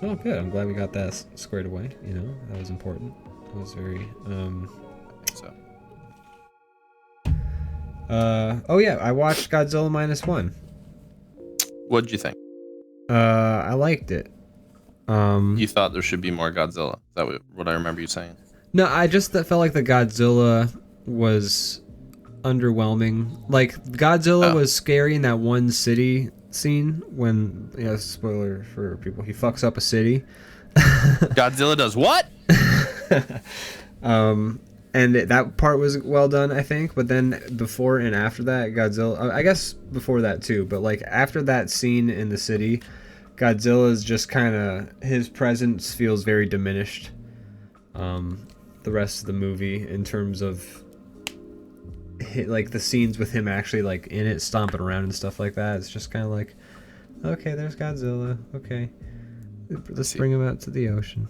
Oh, good. I'm glad we got that squared away. You know, that was important. That was very. I think so. Oh yeah, I watched Godzilla -1. What'd you think? I liked it. You thought there should be more Godzilla? Is that what I remember you saying? No, I just felt like the Godzilla was underwhelming. Like Godzilla was scary in that one city scene when, spoiler for people, he fucks up a city. Godzilla does what? And that part was well done, I think. But then before and after that, Godzilla, I guess before that too, but like after that scene in the city, Godzilla's just kind of, his presence feels very diminished. The rest of the movie in terms of like the scenes with him actually like in it stomping around and stuff like that, it's just kind of like, okay, there's Godzilla, okay, let's bring him out to the ocean.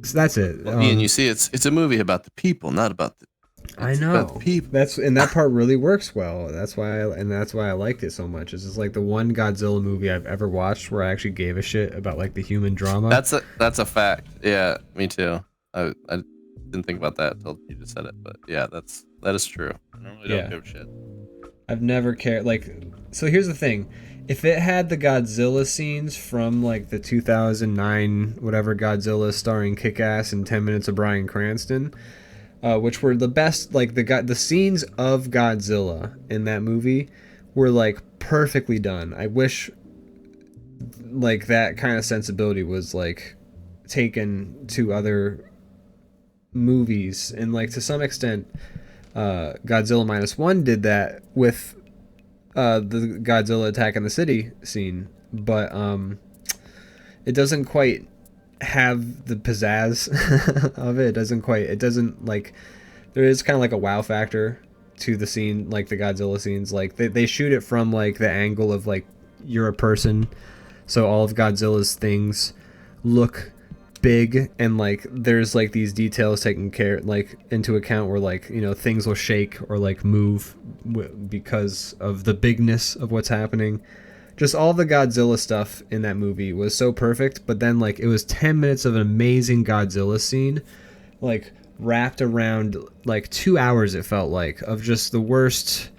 So that's it. And you see, it's a movie about the people, not about the. I know. About the people. And that part really works well. That's why I liked it so much. It's just like the one Godzilla movie I've ever watched where I actually gave a shit about like the human drama. That's a fact. Yeah, me too. I didn't think about that until you just said it, but yeah, that is true. I normally don't give a shit. I've never cared. Like, so here's the thing. If it had the Godzilla scenes from like the 2009 whatever Godzilla starring Kick-Ass and 10 Minutes of Bryan Cranston, which were the best, like the scenes of Godzilla in that movie were like perfectly done. I wish like that kind of sensibility was like taken to other movies, and like to some extent Godzilla minus one did that with the Godzilla attack in the city scene, but it doesn't quite have the pizzazz of it. It doesn't like, there is kind of like a wow factor to the scene, like the Godzilla scenes. Like they shoot it from like the angle of like you're a person, so all of Godzilla's things look big, and like there's like these details taken care like into account where like, you know, things will shake or like move because of the bigness of what's happening. Just all the Godzilla stuff in that movie was so perfect, but then like it was 10 minutes of an amazing Godzilla scene, like wrapped around like 2 hours, it felt like, of just the worst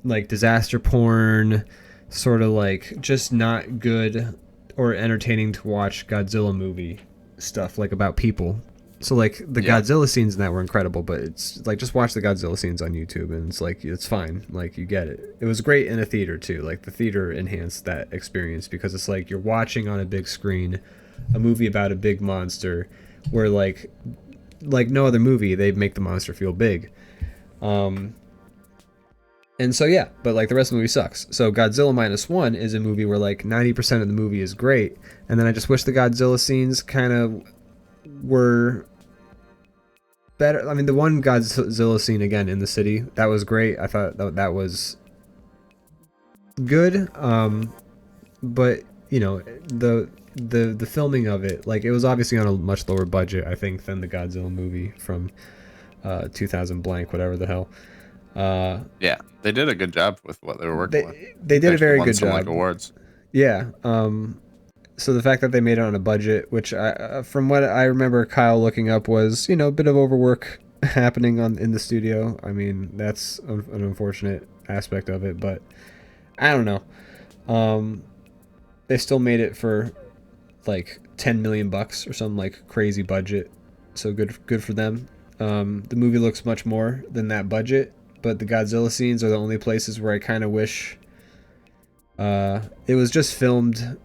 like disaster porn, sort of like just not good or entertaining to watch Godzilla movie stuff, like about people. So like the Godzilla scenes in that were incredible, but it's like just watch the Godzilla scenes on YouTube and it's like it's fine, like you get it. It was great in a theater too, like the theater enhanced that experience because it's like you're watching on a big screen a movie about a big monster where like no other movie they make the monster feel big. And so yeah, but like the rest of the movie sucks. So Godzilla minus one is a movie where like 90% of the movie is great, and then I just wish the Godzilla scenes kind of were better. I mean, the one Godzilla scene again in the city, that was great. I thought that was good. But you know, the filming of it, like it was obviously on a much lower budget, I think, than the Godzilla movie from 2000 blank, whatever the hell. Yeah, they did a good job with what they were working with. They did a very good job. Like awards. Yeah. So the fact that they made it on a budget, which from what I remember Kyle looking up, was, you know, a bit of overwork happening in the studio. I mean, that's an unfortunate aspect of it, but I don't know. They still made it for like $10 million or some like crazy budget. So good for them. The movie looks much more than that budget, but the Godzilla scenes are the only places where I kind of wish it was just filmed.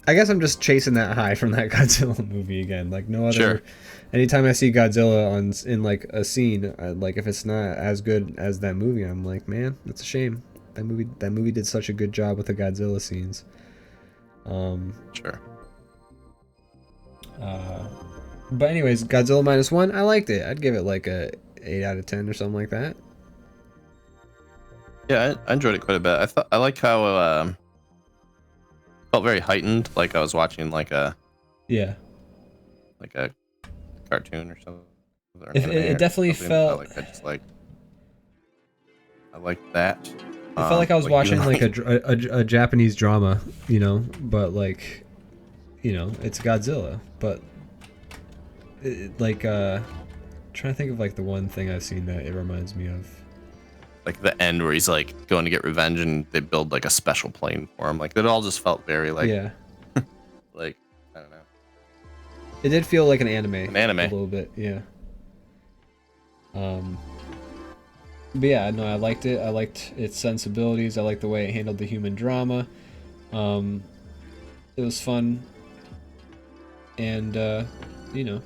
I guess I'm just chasing that high from that Godzilla movie again. Like no other. Sure. Anytime I see Godzilla in like a scene, like if it's not as good as that movie, I'm like, man, that's a shame. That movie did such a good job with the Godzilla scenes. Sure. But anyways, Godzilla minus one, I liked it. I'd give it like a 8 out of 10 or something like that. Yeah, I enjoyed it quite a bit. I like how felt very heightened, like I was watching like a cartoon or something. Or it definitely felt like I like that. It felt like I was watching like a Japanese drama, you know, but like, you know, it's Godzilla, but like trying to think of like the one thing I've seen that it reminds me of. Like the end where he's like going to get revenge and they build like a special plane for him. Like that all just felt very like like I don't know. It did feel like an anime. A little bit, yeah. But yeah, no, I liked it. I liked its sensibilities. I liked the way it handled the human drama. It was fun, and you know,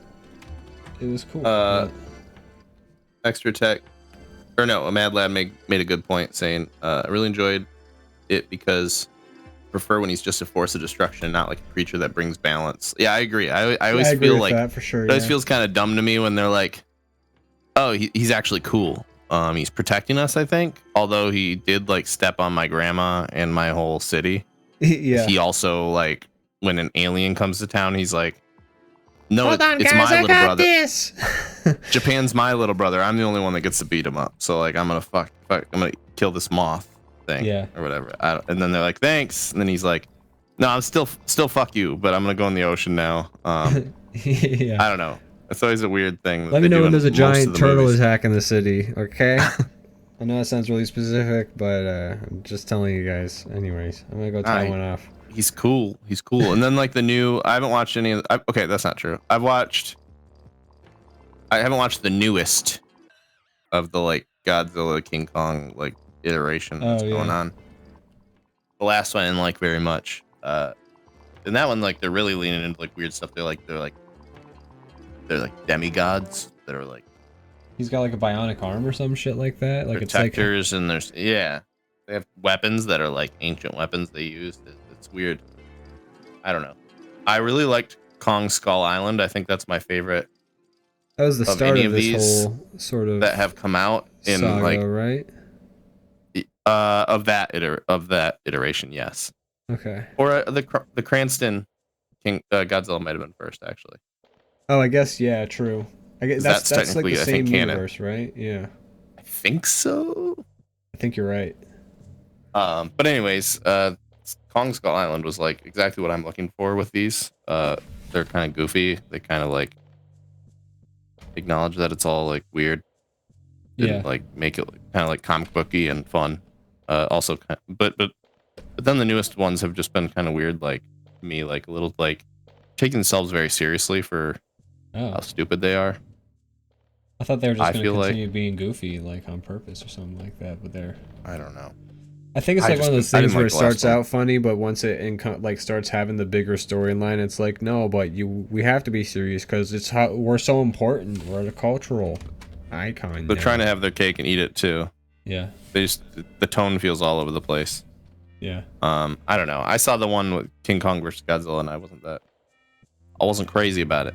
it was cool. Extra Tech. Or no, a Mad Lad made a good point saying, I really enjoyed it because I prefer when he's just a force of destruction and not like a creature that brings balance. Yeah, I agree. I always feel like that for sure. It always feels kind of dumb to me when they're like, oh, he's actually cool. He's protecting us, I think. Although he did like step on my grandma and my whole city. Yeah. He also like when an alien comes to town, he's like, no, hold on, it's guys, my I little got brother. This. Japan's my little brother. I'm the only one that gets to beat him up. So like, I'm gonna I'm gonna kill this moth thing, or whatever. And then they're like, thanks. And then he's like, no, I'm still fuck you, but I'm gonna go in the ocean now. Yeah. I don't know. It's always a weird thing. Let me know when there's a giant turtle attack in the city, okay? I know that sounds really specific, but I'm just telling you guys. Anyways, I'm gonna go tie one off. He's cool. And then like the new, I haven't watched any of okay, that's not true. I haven't watched the newest of the like Godzilla King Kong like iteration that's going on. the last one I didn't like very much. In that one, like they're really leaning into like weird stuff. They're like demigods that are like He's got like a bionic arm or some shit like that. Like protectors, it's like, and they have weapons that are like ancient weapons they used. It's weird. I don't know. I really liked Kong Skull Island. I think that's my favorite. That was the start any of this these whole sort of that have come out in saga, like right? Of that iteration, yes. Okay. Or the Cranston King Godzilla might have been first, actually. Oh, I guess yeah, true. I guess that's like technically, the I same think, canon. universe, right? Yeah. I think so. I think you're right. But anyways, Kong Skull Island was like exactly what I'm looking for with these. They're kind of goofy. They kind of like acknowledge that it's all like weird. And like make it kind of like comic booky and fun. Also, but then the newest ones have just been kind of weird. Like to me, like a little like taking themselves very seriously for how stupid they are. I thought they were just going to continue being goofy, like on purpose or something like that. But I don't know. I think it's like one of those things where it starts out funny, but once it like starts having the bigger storyline, it's like no, but we have to be serious because it's how we're so important. We're a cultural icon. They're trying to have their cake and eat it too. Yeah. The tone feels all over the place. Yeah. I don't know. I saw the one with King Kong versus Godzilla, and I wasn't crazy about it.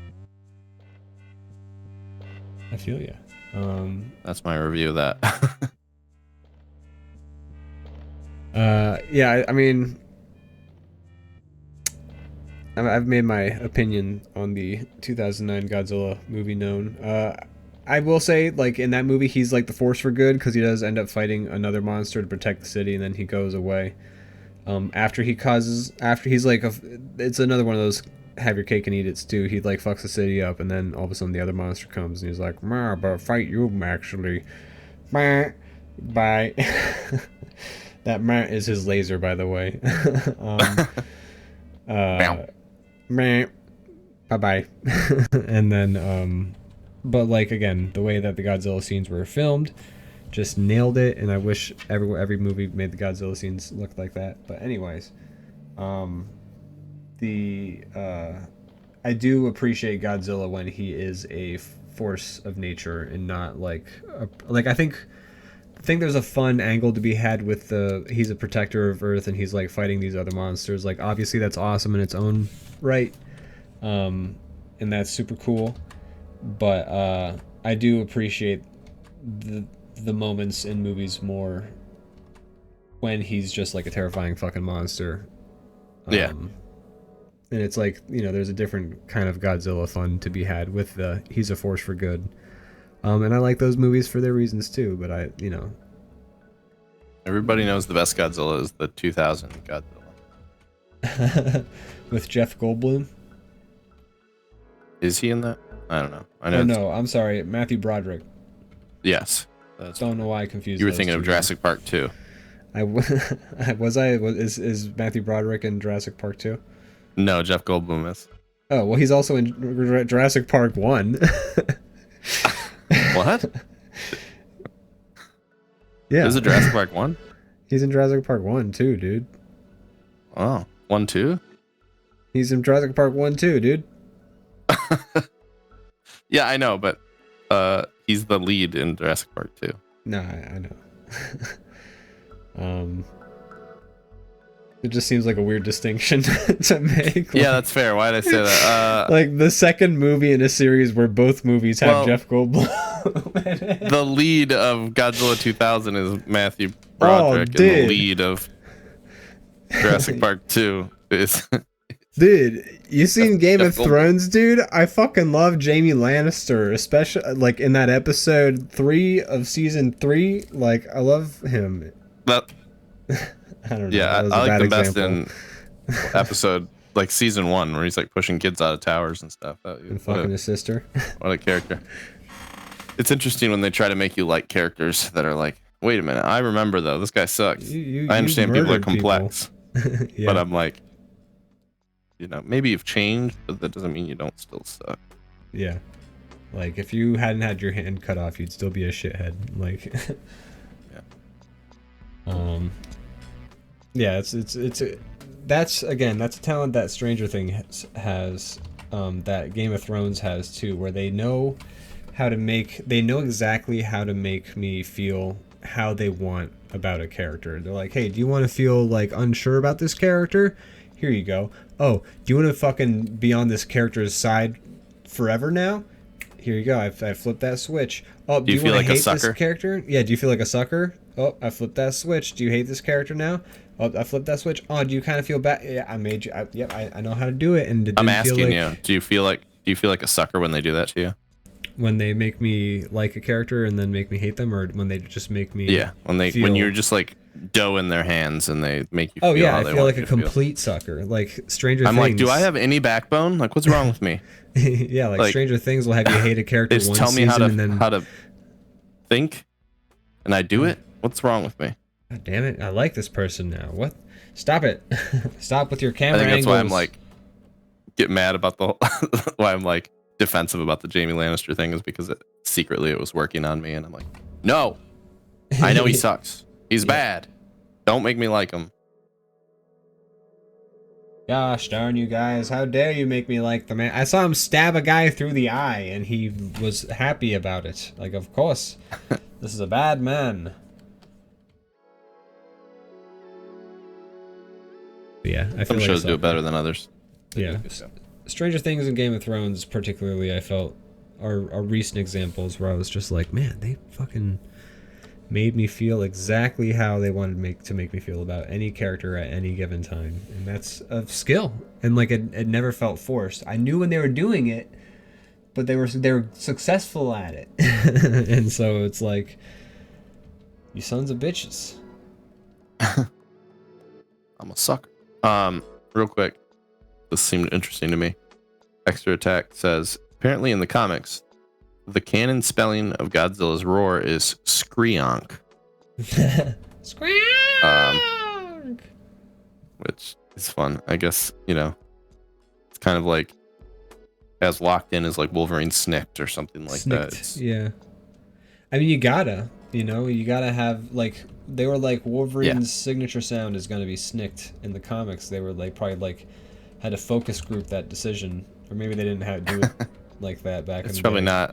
I feel you. That's my review of that. Yeah, I mean, I've made my opinion on the 2009 Godzilla movie known. I will say, like, in that movie, he's like the force for good because he does end up fighting another monster to protect the city, and then he goes away. After he's like, it's another one of those have your cake and eat it stew. He like fucks the city up, and then all of a sudden the other monster comes, and he's like, but fight you actually. Bye. That is his laser, by the way. Bye-bye. And then, but like, again, the way that the Godzilla scenes were filmed just nailed it, and I wish every movie made the Godzilla scenes look like that. But anyways, I do appreciate Godzilla when he is a force of nature and not like I think there's a fun angle to be had with he's a protector of Earth and he's like fighting these other monsters. Like obviously that's awesome in its own right, and that's super cool. But I do appreciate the moments in movies more when he's just like a terrifying fucking monster. Yeah. And it's like, you know, there's a different kind of Godzilla fun to be had with he's a force for good. And I like those movies for their reasons too, but everybody knows the best Godzilla is the 2000 Godzilla. With Jeff Goldblum? Is he in that? I don't know. I know. No, I'm sorry, Matthew Broderick. Yes. Don't know why I confused. You were thinking of Jurassic Park 2. Is Matthew Broderick in Jurassic Park 2? No, Jeff Goldblum is. Oh, well, he's also in Jurassic Park 1. What? Yeah. Is it Jurassic Park 1? He's in Jurassic Park 1 too, dude. Oh, 1, 2? He's in Jurassic Park 1 too, dude. Yeah, I know, but he's the lead in Jurassic Park 2. No, I know. It just seems like a weird distinction to make. Like, yeah, that's fair. Why did I say that? Like the second movie in a series where both movies have Jeff Goldblum. The lead of Godzilla 2000 is Matthew Broderick, and the lead of Jurassic Park 2 is... Dude, you seen Game of Thrones, dude? I fucking love Jaime Lannister, especially like in that episode 3 of season 3. Like, I love him. I don't know. Yeah, I like the best in episode like season 1 where he's like pushing kids out of towers and stuff. And fucking his sister. What a character. It's interesting when they try to make you like characters that are like, wait a minute, I remember though, this guy sucks. I understand people are complex. Yeah. But I'm like, you know, maybe you've changed, but that doesn't mean you don't still suck. Yeah. Like, if you hadn't had your hand cut off, you'd still be a shithead. Like, yeah. Yeah, that's a talent that Stranger Things has, that Game of Thrones has too, where they know exactly how to make me feel how they want about a character. They're like, hey, do you want to feel like unsure about this character? Here you go. Oh, do you want to fucking be on this character's side forever now? Here you go. I flipped that switch. Oh, do you feel want to like a hate this sucker? character? Yeah, do you feel like a sucker? Oh, I flipped that switch. Do you hate this character now? Oh, I flipped that switch. Oh, do you kind of feel bad? Yeah, I made you. I know how to do it. And it I'm didn't feel asking like, you, do you feel like a sucker when they do that to you? when they make me like a character and then make me hate them, or when they just make me when you're just like dough in their hands and they make you oh feel yeah, how I they feel want like a you to feel. complete sucker. Like Stranger I'm Things. like, do I have any backbone? Like, what's wrong with me? Yeah, like Stranger Things will have you hate a character Just one tell me season and then how to think, and I do it. What's wrong with me? God damn it, I like this person now. What? Stop it. Stop with your camera I think that's angles. why I'm like get mad about the why I'm like defensive about the Jamie Lannister thing, is because secretly it was working on me, and I'm like, no, I know he sucks. He's bad. Don't make me like him. Gosh darn you guys, how dare you make me like the man. I saw him stab a guy through the eye and he was happy about it. Like, of course. This is a bad man. But yeah, I feel Some like shows do it better than others. Yeah. Stranger Things and Game of Thrones particularly, I felt are recent examples where I was just like, man, they fucking made me feel exactly how they wanted to make me feel about any character at any given time, and that's a skill. And like it never felt forced. I knew when they were doing it, but they were successful at it. And so it's like, you sons of bitches. I'm a sucker. Real quick, this seemed interesting to me. Extra Attack says, apparently in the comics, the canon spelling of Godzilla's roar is Skreonk. Skreonk! Which is fun. I guess, it's kind of like as locked in as like Wolverine snicked or something like that. Yeah. I mean, you gotta have, like, they were like, Wolverine's signature sound is gonna be snicked in the comics. They were like, probably like, had a focus group that decision, or maybe they didn't have to do it like that back in the Probably day.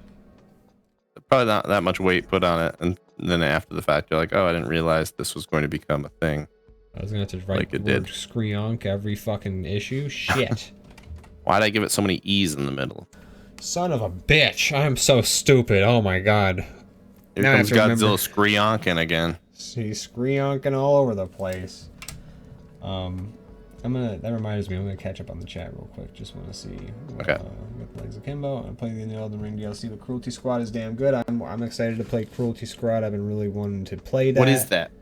probably not that much weight put on it, and then after the fact you're like, oh, I didn't realize this was going to become a thing. I was gonna have to write the word Skreonk every fucking issue. Shit. Why'd I give it so many E's in the middle? Son of a bitch. I'm so stupid. Oh my god. Here comes Godzilla Skreonking again. He's Skreonking all over the place. That reminds me, I'm gonna catch up on the chat real quick. Just want to see. Okay. Got the legs of Kimbo. I'm playing the new Elden Ring DLC. The Cruelty Squad is damn good. I'm excited to play Cruelty Squad. I've been really wanting to play that. What is that?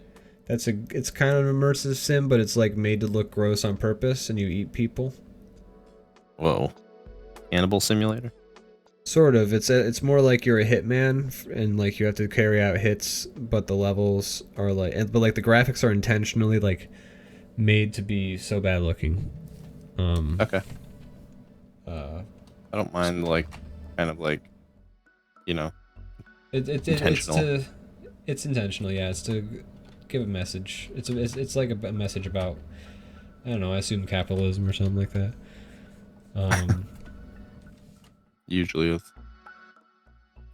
It's kind of an immersive sim, but it's like made to look gross on purpose, and you eat people. Whoa. Cannibal Simulator? Sort of. It's more like you're a hitman, and like you have to carry out hits, but the levels are like, but like the graphics are intentionally like made to be so bad looking. Okay. I don't mind, like, kind of like, intentional. It's intentional. Yeah, it's to give a message. It's like a message about, I don't know, I assume capitalism or something like that. Usually with,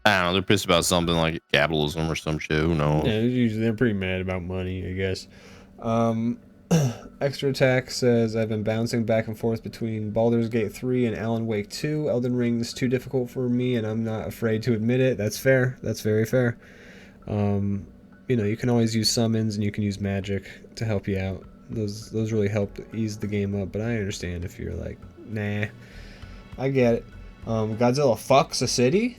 I don't know, they're pissed about something like capitalism or some shit. Who knows? Yeah, usually they're pretty mad about money, I guess. Extra Attack says, I've been bouncing back and forth between Baldur's Gate 3 and Alan Wake 2. Elden Ring's too difficult for me, and I'm not afraid to admit it. That's fair. That's very fair. You can always use summons, and you can use magic to help you out. Those really help ease the game up, but I understand if you're like, nah. I get it. Godzilla fucks a city.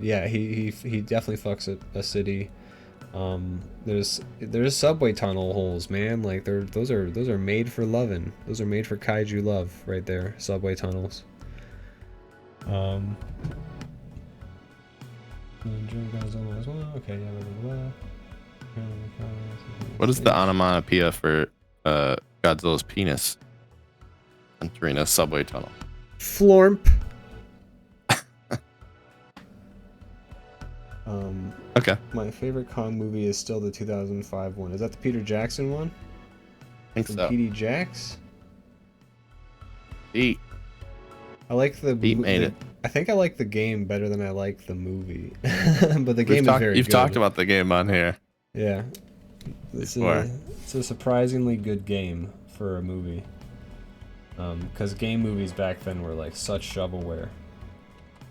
Yeah, he definitely fucks a city. There's subway tunnel holes, man. Like those are made for loving. Those are made for kaiju love right there. Subway tunnels. Okay, What is the onomatopoeia for Godzilla's penis entering a subway tunnel? Florp. Okay. My favorite Kong movie is still the 2005 one. Is that the Peter Jackson one? think from so. PD Jax. Pete. I like the. Pete made it. I think I like the game better than I like the movie, but the game is very good. You've talked about the game on here. Yeah, it's a surprisingly good game for a movie. Because game movies back then were like such shovelware.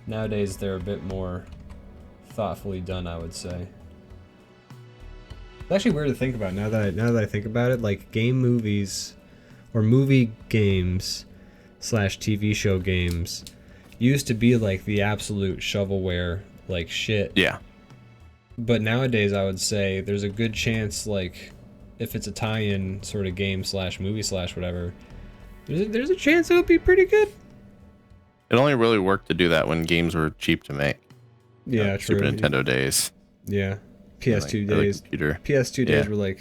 Nowadays they're a bit more thoughtfully done, I would say. It's actually weird to think about now that I think about it. Like game movies, or movie games / TV show games, used to be like the absolute shovelware like shit. Yeah. But nowadays I would say there's a good chance, like if it's a tie-in sort of game / movie / whatever, there's a chance it would be pretty good. It only really worked to do that when games were cheap to make. Yeah, true. Super Nintendo days. Yeah. PS2 days. Computer. PS2 days were like,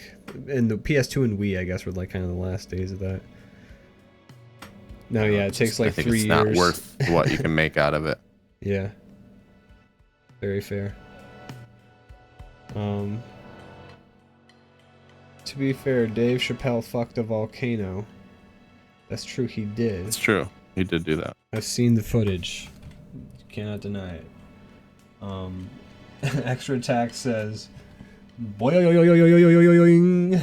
and the PS2 and Wii, I guess, were like kind of the last days of that. No, yeah, it takes like 3 years. It's not worth what you can make out of it. Yeah. Very fair. To be fair, Dave Chappelle fucked a volcano. That's true, he did. It's true. He did do that. I've seen the footage. You cannot deny it. Extra Attack says, boing.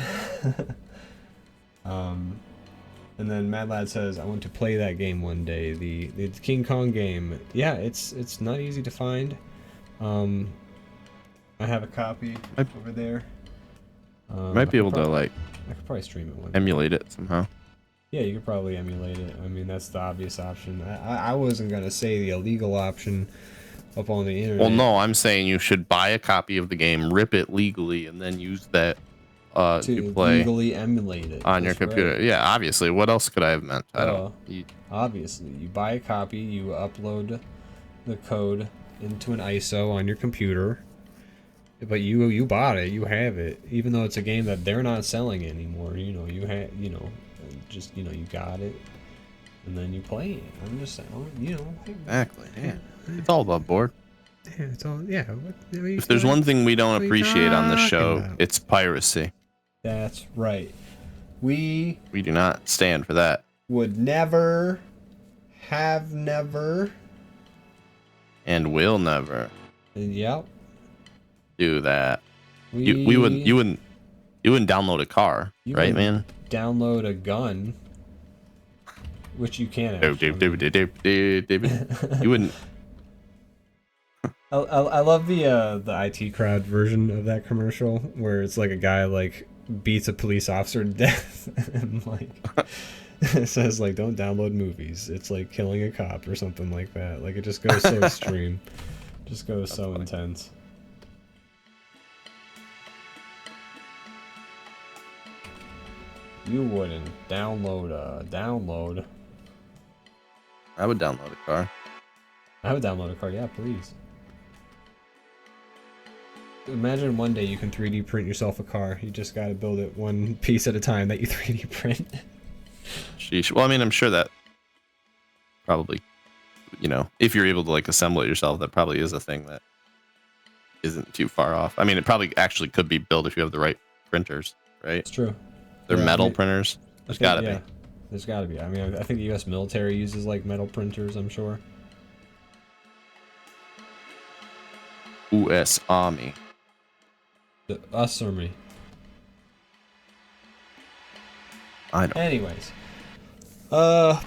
And then Mad Lad says, I want to play that game one day. The King Kong game. Yeah, it's not easy to find. I have a copy over there. Might be able to like. I could probably stream it one. Emulate it somehow. Yeah, you could probably emulate it. I mean, that's the obvious option. I wasn't gonna say the illegal option up on the internet. Well, no, I'm saying you should buy a copy of the game, rip it legally, and then use that to play legally emulate it on your computer. Right. Yeah, obviously. What else could I have meant? I don't. Obviously, you buy a copy, you upload the code into an ISO on your computer. But you bought it, you have it, even though it's a game that they're not selling anymore. You know, you have, you got it, and then you play it. I'm just saying, Exactly. Yeah. It's all above board. Yeah, it's all. Yeah. If there's one thing we don't appreciate on this show, it's piracy. That's right. We do not stand for that. Would never, have never, and will never. Yep. Do that. You wouldn't download a car, right, man? Download a gun, which you can. You wouldn't. I love the IT crowd version of that commercial where it's like a guy like beats a police officer to death and like it says like don't download movies. It's like killing a cop or something like that. Like it just goes so extreme, just goes so intense. You wouldn't download a download. I would download a car. I would download a car, yeah, please. Imagine one day you can 3D print yourself a car. You just gotta build it one piece at a time that you 3D print. Sheesh. Well, I mean, I'm sure that probably, if you're able to like assemble it yourself, that probably is a thing that isn't too far off. I mean, it probably actually could be built if you have the right printers, right? It's true. They're metal printers. There's gotta be. There's gotta be. I mean, I think the U.S. military uses like metal printers, I'm sure. U.S. Army. The US Army. I don't. Anyways. I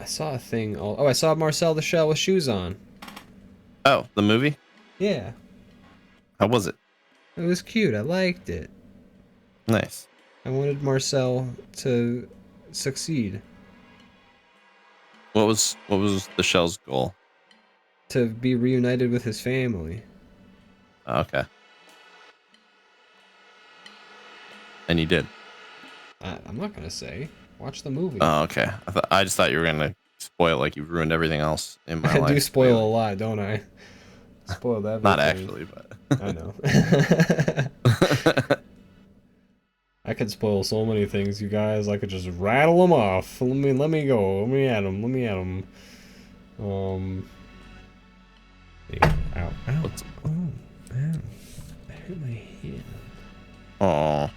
saw a thing. Oh, I saw Marcel the Shell with shoes on. Oh, the movie? Yeah. How was it? It was cute. I liked it. Nice. I wanted Marcel to succeed. What was the Shell's goal? To be reunited with his family. Oh, okay. And he did. I'm not gonna say. Watch the movie. Oh, okay. I just thought you were gonna spoil it like you've ruined everything else in my life. I do spoil a lot, don't I? Spoiled everything. Not actually, but I know. I could spoil so many things, you guys. I could just rattle them off. Let me go. Let me at them. Ow. What's... Oh, ow. I hurt my hand. Oh.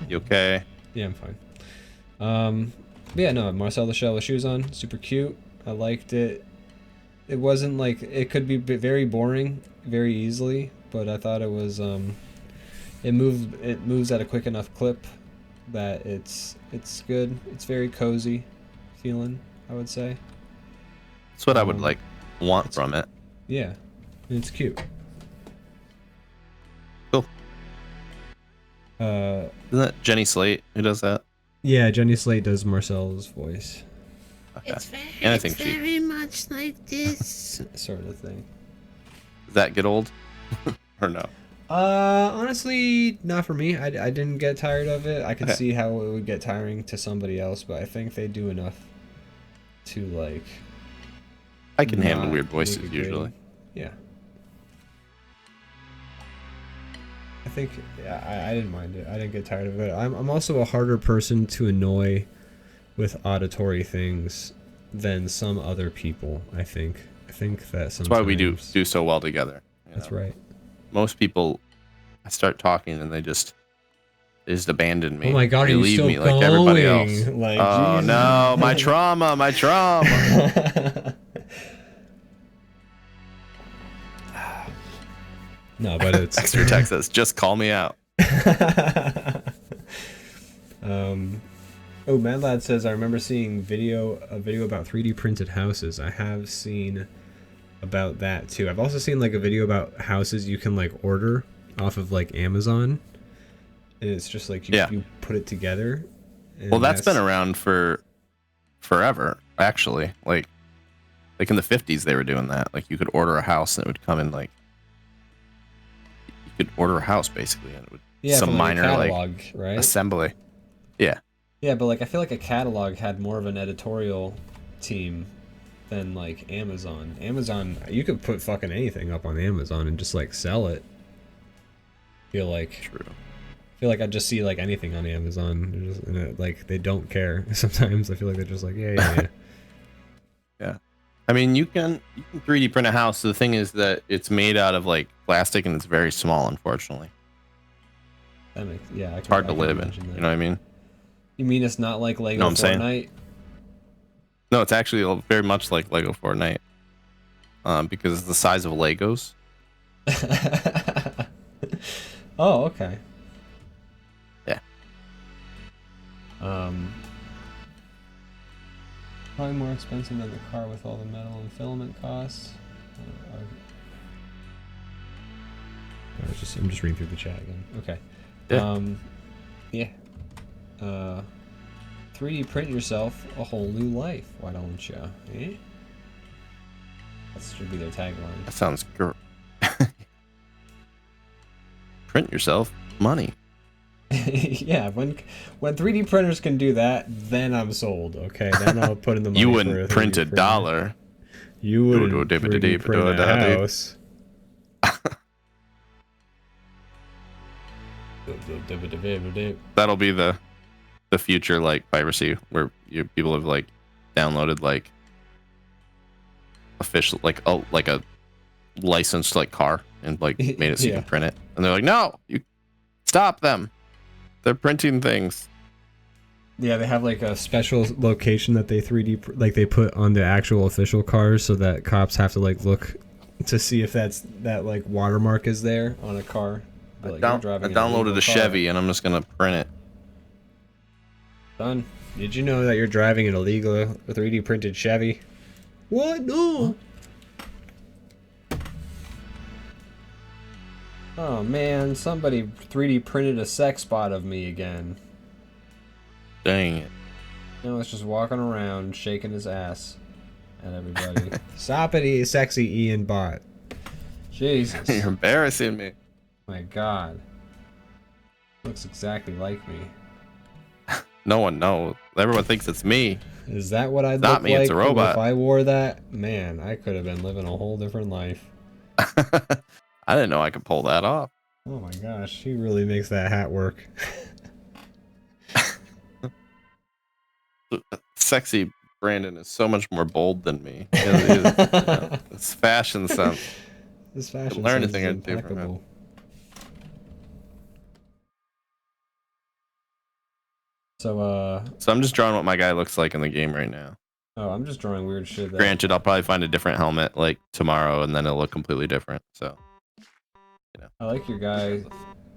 You okay? Yeah, I'm fine. Yeah, no, Marcel the Shell with shoes on, super cute. I liked it. It wasn't like, it could be very boring very easily, but I thought it was it moves at a quick enough clip that it's good. It's very cozy feeling, I would say. That's what I would like want from it. Yeah, and it's cute. Cool. Isn't that Jenny Slate who does that? Yeah, Jenny Slate does Marcel's voice. Okay. It's very, and I think it's very much like this sort of thing. Does that get old? Or no? Honestly, not for me. I didn't get tired of it. I could see how it would get tiring to somebody else, but I think they do enough to like. I can handle weird voices usually. Yeah. I think I didn't mind it. I didn't get tired of it. I'm also a harder person to annoy with auditory things than some other people. I think that sometimes. That's why we do so well together. That's right. Most people, I start talking and they just abandon me. Oh my god, they are you leave still me going? like everybody else. Like, oh Jesus. no, my trauma, my trauma. No, but it's extra Texas. Just call me out. Oh, Mad Lad says I remember seeing a video about 3D printed houses. I have seen about that too. I've also seen like a video about houses you can like order off of like Amazon, and it's just like you put it together. Well, that's been around for forever, actually. Like in the 50s, they were doing that. Like you could order a house and it would come in like. Could order a house basically, and it would some minor catalog, like right? assembly. Yeah. Yeah, but like I feel like a catalog had more of an editorial team than like Amazon. Amazon, you could put fucking anything up on Amazon and just like sell it. Feel like true. Feel like I just see like anything on Amazon. They're just, and it, like they don't care. Sometimes I feel like they're just like yeah. Yeah. I mean, you can 3D print a house. The thing is that it's made out of like plastic and it's very small, unfortunately. That makes it's hard to live in. You know what I mean? You mean it's not like Lego Fortnite? No, it's actually very much like Lego Fortnite, because it's the size of Legos. Oh, okay. Yeah. Probably more expensive than the car with all the metal and filament costs. I'm just reading through the chat again. Okay. Yeah. 3D print yourself a whole new life. Why don't you? Eh? That should be their tagline. That sounds good. Print yourself money. Yeah, when 3D printers can do that, then I'm sold. Okay, then I'll put in the money. You wouldn't print a dollar. You wouldn't 3D print a house. That'll be the future, like piracy, where people have like downloaded like official like a licensed like car and like made it so you can print it, and they're like, no, you stop them. They're printing things. Yeah, they have like a special location that they 3D like they put on the actual official cars, so that cops have to like look to see if that like watermark is there on a car. Like, I downloaded a Chevy and I'm just gonna print it. Son, did you know that you're driving an illegal 3D printed Chevy? What? No. Oh man, somebody 3D printed a sex spot of me again. Dang it. Now it's just walking around shaking his ass at everybody. Stop it, sexy Ian bot. Jesus. You're embarrassing me. My god. Looks exactly like me. No one knows. Everyone thinks it's me. Is that what I'd look like it's a robot. If I wore that? Man, I could have been living a whole different life. I didn't know I could pull that off. Oh my gosh, he really makes that hat work. Sexy Brandon is so much more bold than me. It's fashion sense. This fashion learn sense anything is I do from him. So So I'm just drawing what my guy looks like in the game right now. oh, I'm just drawing weird shit. Granted, I'll probably find a different helmet like tomorrow, and then it'll look completely different. So, you know. I like your guy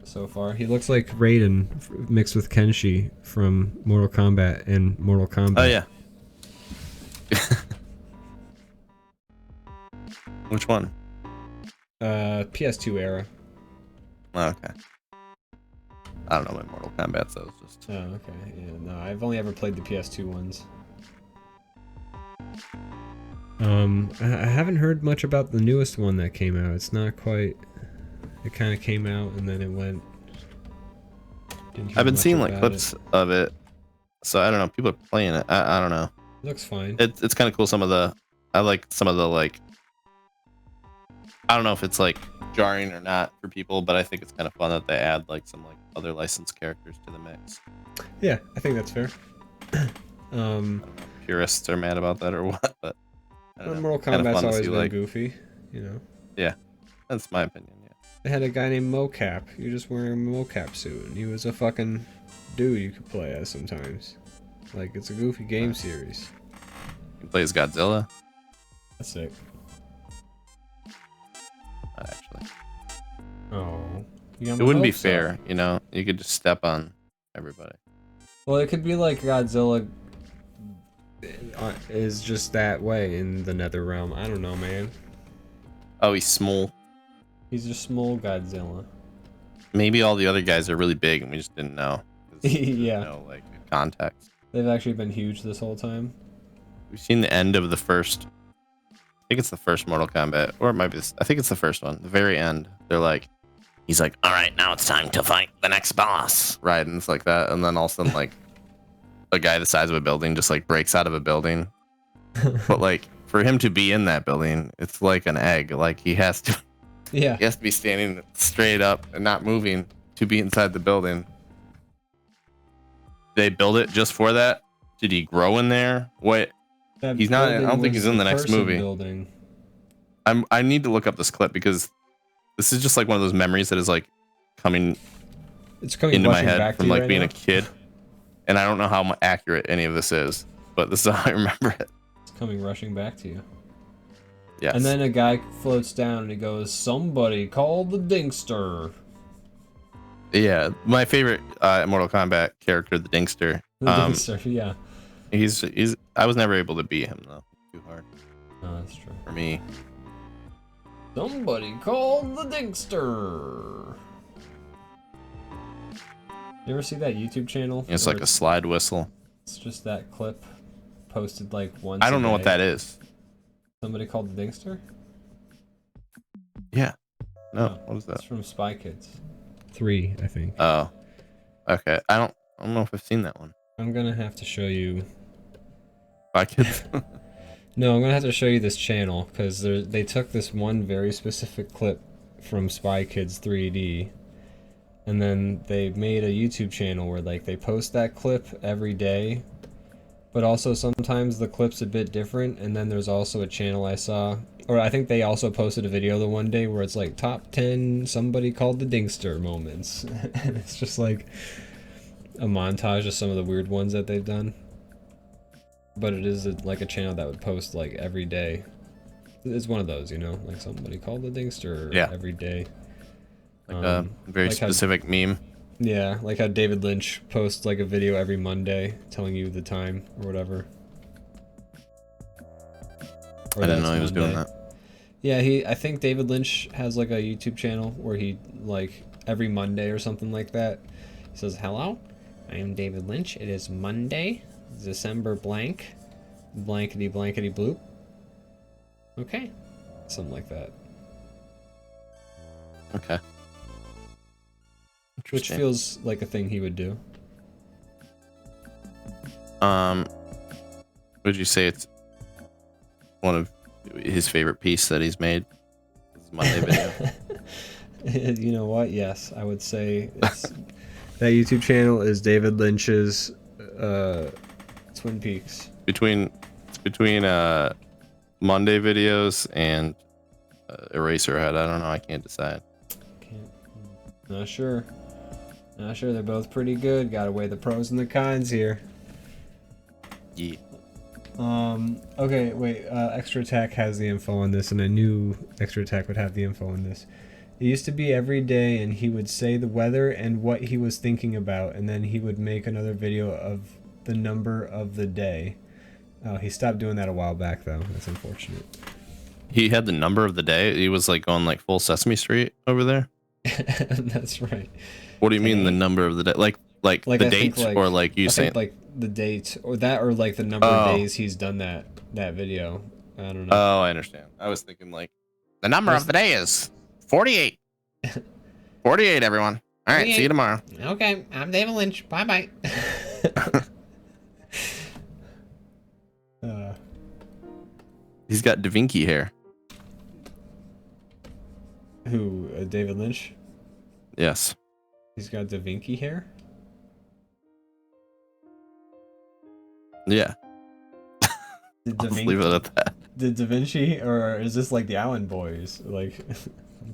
so far. He looks like Raiden mixed with Kenshi from Mortal Kombat and Mortal Kombat. Oh yeah. Which one? PS2 era. Oh, okay. I don't know my Mortal Kombat, so it's just. Oh, okay. Yeah, no, I've only ever played the PS2 ones. I haven't heard much about the newest one that came out. It's not quite. It kind of came out and then it went. I've been seeing like clips of it, so I don't know. People are playing it. I don't know. Looks fine. It's kind of cool. I like some of the like. I don't know if it's like jarring or not for people, but I think it's kind of fun that they add like some like other licensed characters to the mix. Yeah, I think that's fair. I don't know if purists are mad about that or what, but I don't know. Mortal Kombat's always been like, goofy, you know. Yeah, that's my opinion. Yeah. They had a guy named Mocap. You're just wearing a mocap suit, and he was a fucking dude you could play as sometimes. Like, it's a goofy game series. You play as Godzilla? That's sick. Not actually. Oh. It wouldn't be fair, you know? You could just step on everybody. Well, it could be like Godzilla is just that way in the Nether Realm. I don't know, man. Oh, he's small. He's just small Godzilla. Maybe all the other guys are really big and we just didn't know. Yeah. No, like, context. They've actually been huge this whole time. We've seen the end of the first... I think it's the first Mortal Kombat, or it might be I think it's the first one. The very end, they're like, he's like, all right, now it's time to fight the next boss. Right, and it's like that, and then all of a sudden, like, a guy the size of a building just like breaks out of a building. But like, for him to be in that building, it's like an egg. Like he has to, yeah, he has to be standing straight up and not moving to be inside the building. They build it just for that. Did he grow in there? What? He's not. I don't think he's in the next movie. Building. I need to look up this clip because this is just like one of those memories that is like coming. It's coming into my head back from to like right being now. a kid, and I don't know how accurate any of this is, but this is how I remember it. It's coming rushing back to you. Yes. And then a guy floats down and he goes, "Somebody call the Dingster." Yeah, my favorite Mortal Kombat character, the Dingster. The Dingster, yeah. He's. I was never able to beat him though. Too hard. Oh, that's true. For me. Somebody call the Dingster. You ever see that YouTube channel? It's like a slide whistle. It's just that clip posted like once. I don't know what that is. Somebody called the Dingster? Yeah. No, Oh, what is that? It's from Spy Kids 3, I think. Oh. Okay. I don't know if I've seen that one. I'm gonna have to show you. Spy Kids. No, I'm gonna have to show you this channel because they took this one very specific clip from Spy Kids 3D, and then they made a YouTube channel where like they post that clip every day, but also sometimes the clip's a bit different. And then there's also a channel I saw, or I think they also posted a video the one day where it's like top 10 somebody called the Dingster moments, and it's just like a montage of some of the weird ones that they've done. But it is like a channel that would post like every day. It's one of those, you know, like somebody called the Dingster every day. Like a very like specific meme. Yeah, like how David Lynch posts like a video every Monday telling you the time or whatever. Or I didn't know he was doing that. Yeah, I think David Lynch has like a YouTube channel where he like every Monday or something like that. He says, "Hello, I am David Lynch. It is Monday, December blank, blankety blankety bloop." Okay, something like that. Okay. Which feels like a thing he would do. Would you say it's one of his favorite piece that he's made? His Monday video. You know what? Yes, I would say it's, that YouTube channel is David Lynch's Twin Peaks. Between Monday videos and Eraserhead, I don't know. I can't decide. Not sure. Sure, they're both pretty good. Gotta weigh the pros and the cons here. Yeah. Okay, wait, Extra Attack has the info on this, and I knew Extra Attack would have the info on this. It used to be every day, and he would say the weather and what he was thinking about, and then he would make another video of the number of the day. Oh, he stopped doing that a while back, though. That's unfortunate. He had the number of the day. He was like going like full Sesame Street over there. That's right. What do you mean the number of the day? Like the dates, or like you saying like the date, or that, or like the number of days he's done that video. I don't know. Oh, I understand. I was thinking like the number of the day is 48. 48, everyone. All right, see you tomorrow. Okay, I'm David Lynch. Bye bye. He's got Da Vinci hair. Who? David Lynch? Yes. He's got Da Vinci hair? Yeah. Did leave it at that. Did Da Vinci, or is this like the Island Boys? Like.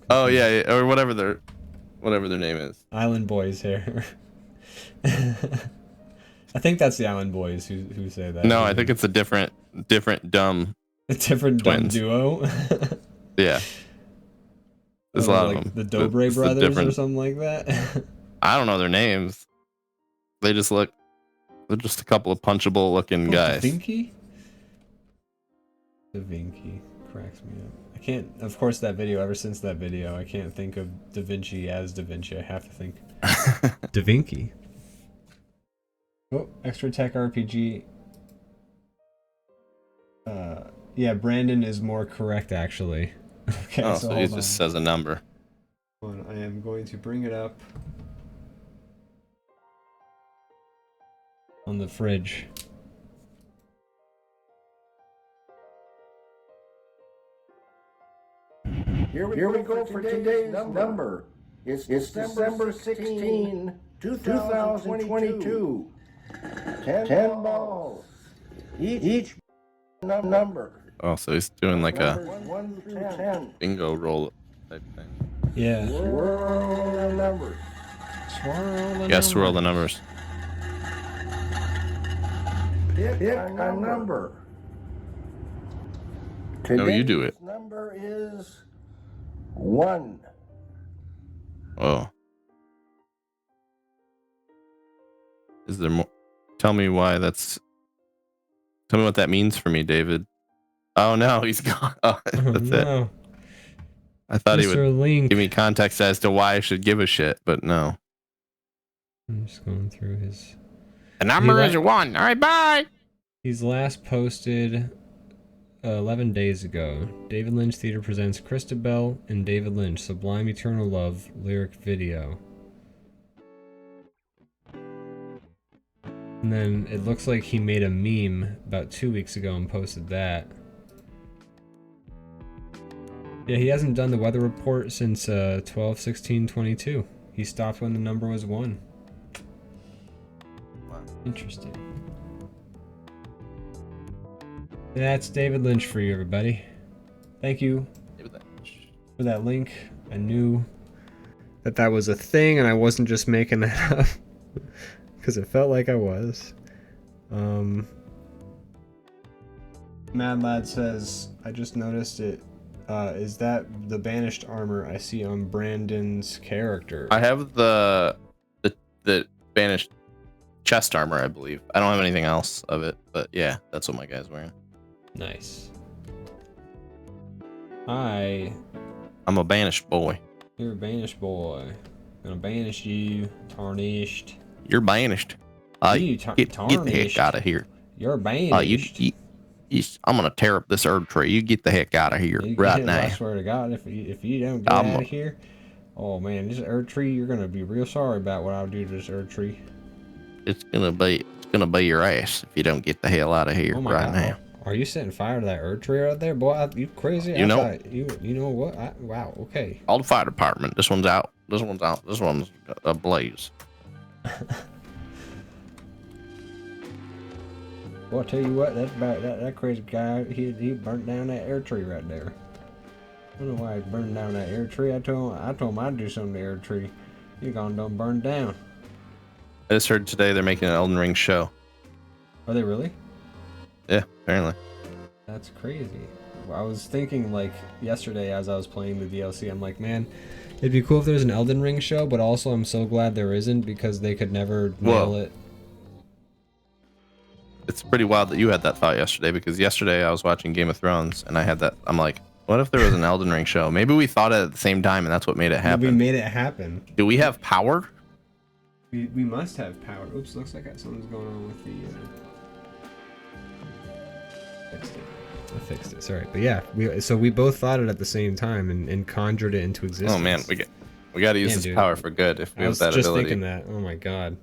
Oh yeah, or whatever their name is. Island Boys hair. I think that's the Island Boys who say that. No, I think it's a different dumb. A different twins. dumb duo. Yeah. There's a lot like of them. The Dobre brothers or something like that. I don't know their names. They're just a couple of punchable looking guys. Da Vinci cracks me up. I can't. Of course, that video. Ever since that video, I can't think of Da Vinci as Da Vinci. I have to think Da Vinci. Oh, Extra Tech RPG. Yeah, Brandon is more correct actually. Okay, oh, so he just says a number. Hold on, I am going to bring it up on the fridge. Here we go for today's number. It's December 16, 2022. 10 balls. Each number. Oh, so he's doing like a 1 through 10. bingo roll type thing. Yeah. Swirl the numbers. Swirl the numbers. Pick a number. No, you do it. Today's number is 1. Oh. Is there more? Tell me why that's. Tell me what that means for me, David. Oh no, he's gone. Oh, that's it. I thought he would Link. give me context as to why I should give a shit, but no. I'm just going through his. The number is 1. All right, bye. He's last posted 11 days ago. David Lynch Theater presents Christabel and David Lynch Sublime Eternal Love lyric video. And then it looks like he made a meme about 2 weeks ago and posted that. Yeah, he hasn't done the weather report since 12/16/22. He stopped when the number was 1. Wow. Interesting. That's David Lynch for you, everybody. Thank you for that link. I knew that was a thing and I wasn't just making that up. Because it felt like I was. Mad Lad says, I just noticed it. Is that the banished armor I see on Brandon's character? I have the banished chest armor, I believe. I don't have anything else of it, but yeah, that's what my guy's wearing. Nice. I'm a banished boy. You're a banished boy. Gonna banish you, tarnished. You're banished. Get the heck out of here. You're banished. I'm gonna tear up this herb tree. You get the heck out of here right now. I swear to God, if you don't get out of here, oh man, this herb tree, you're gonna be real sorry about what I'll do to this herb tree. It's gonna be your ass if you don't get the hell out of here right now. Are you setting fire to that herb tree right there, boy? You crazy? You know what? Wow. Okay. All the fire department. This one's out. This one's out. This one's ablaze. Well, I tell you what, that crazy guy, he burnt down that air tree right there. I don't know why he burned down that air tree. I told him I'd do something to the air tree. He gone done burned down. I just heard today they're making an Elden Ring show. Are they really? Yeah, apparently. That's crazy. I was thinking like yesterday as I was playing the DLC, I'm like, man, it'd be cool if there's an Elden Ring show, but also I'm so glad there isn't because they could never nail it. It's pretty wild that you had that thought yesterday, because yesterday I was watching Game of Thrones and I had that. I'm like, what if there was an Elden Ring show? Maybe we thought it at the same time and that's what made it happen. We made it happen. Do we have power? We must have power. Oops, looks like something's going on with the... Fixed it. I fixed it, sorry. But yeah, we both thought it at the same time and conjured it into existence. Oh man, we got to use this power for good if we have that ability. I was just thinking that. Oh my god.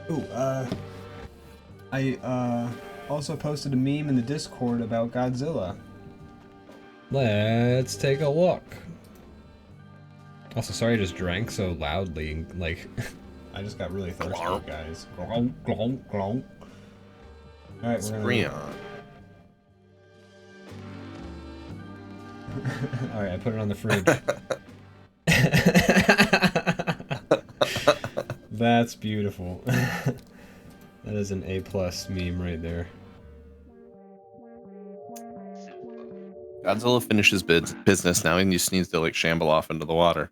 Ooh, I also posted a meme in the Discord about Godzilla. Let's take a look. Also, sorry I just drank so loudly, like, I just got really thirsty, guys. Alright, we're gonna... Alright, I put it on the fridge. That's beautiful. That is an A+ meme right there. Godzilla finishes business now and he just needs to like shamble off into the water.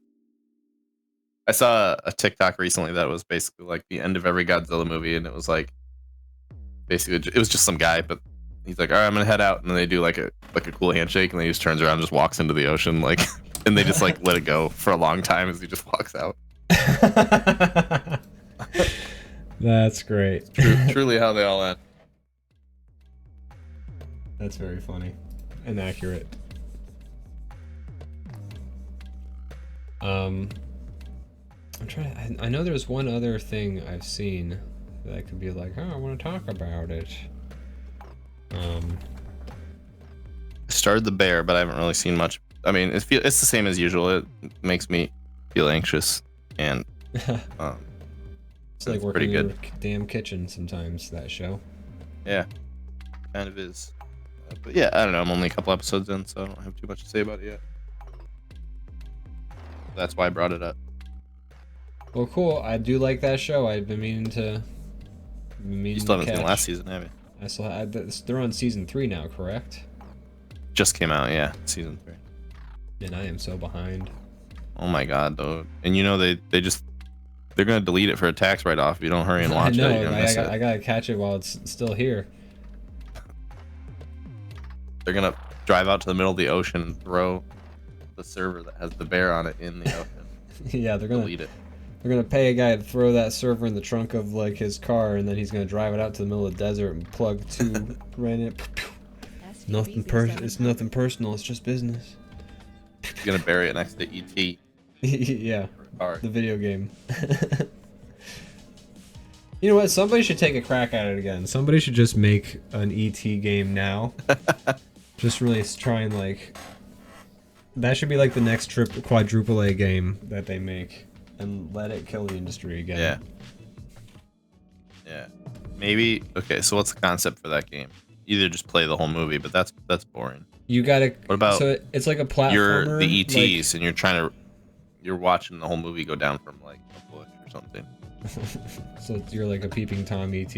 I saw a TikTok recently that was basically like the end of every Godzilla movie, and it was like basically it was just some guy, but he's like, all right, I'm gonna head out, and then they do like a cool handshake, and then he just turns around and just walks into the ocean, like, and they just like let it go for a long time as he just walks out. That's great. Truly how they all end. That's very funny and accurate. I'm trying. I know there's one other thing I've seen that I could be like, oh, I want to talk about it. I started the bear, but I haven't really seen much. I mean, it's the same as usual. It makes me feel anxious, and it's like working pretty in good. your damn kitchen sometimes. That show. Yeah, kind of is. But yeah, I don't know. I'm only a couple episodes in, so I don't have too much to say about it yet. That's why I brought it up. Well, cool. I do like that show. I've been meaning to. You still haven't seen last season, have you? I still. They're on season 3 now, correct? Just came out, yeah, season 3. And I am so behind. Oh my god, though. And you know they're gonna delete it for a tax write-off if you don't hurry and watch it. I gotta catch it while it's still here. They're gonna drive out to the middle of the ocean and throw the server that has the bear on it in the ocean. Yeah, they're gonna delete it. They're gonna pay a guy to throw that server in the trunk of like his car, and then he's gonna drive it out to the middle of the desert and plug 2 right in. It's nothing personal. It's just business. He's gonna bury it next to ET. Yeah, the video game. You know what? Somebody should take a crack at it again. Somebody should just make an ET game now. Just really try and like. That should be like the next quadruple A game that they make, and let it kill the industry again. Yeah. Yeah. Maybe. Okay. So what's the concept for that game? Either just play the whole movie, but that's boring. You gotta. What about? So it's like a platformer. You're the ETs, and you're watching the whole movie go down from like a bush or something. So you're like a peeping Tom ET.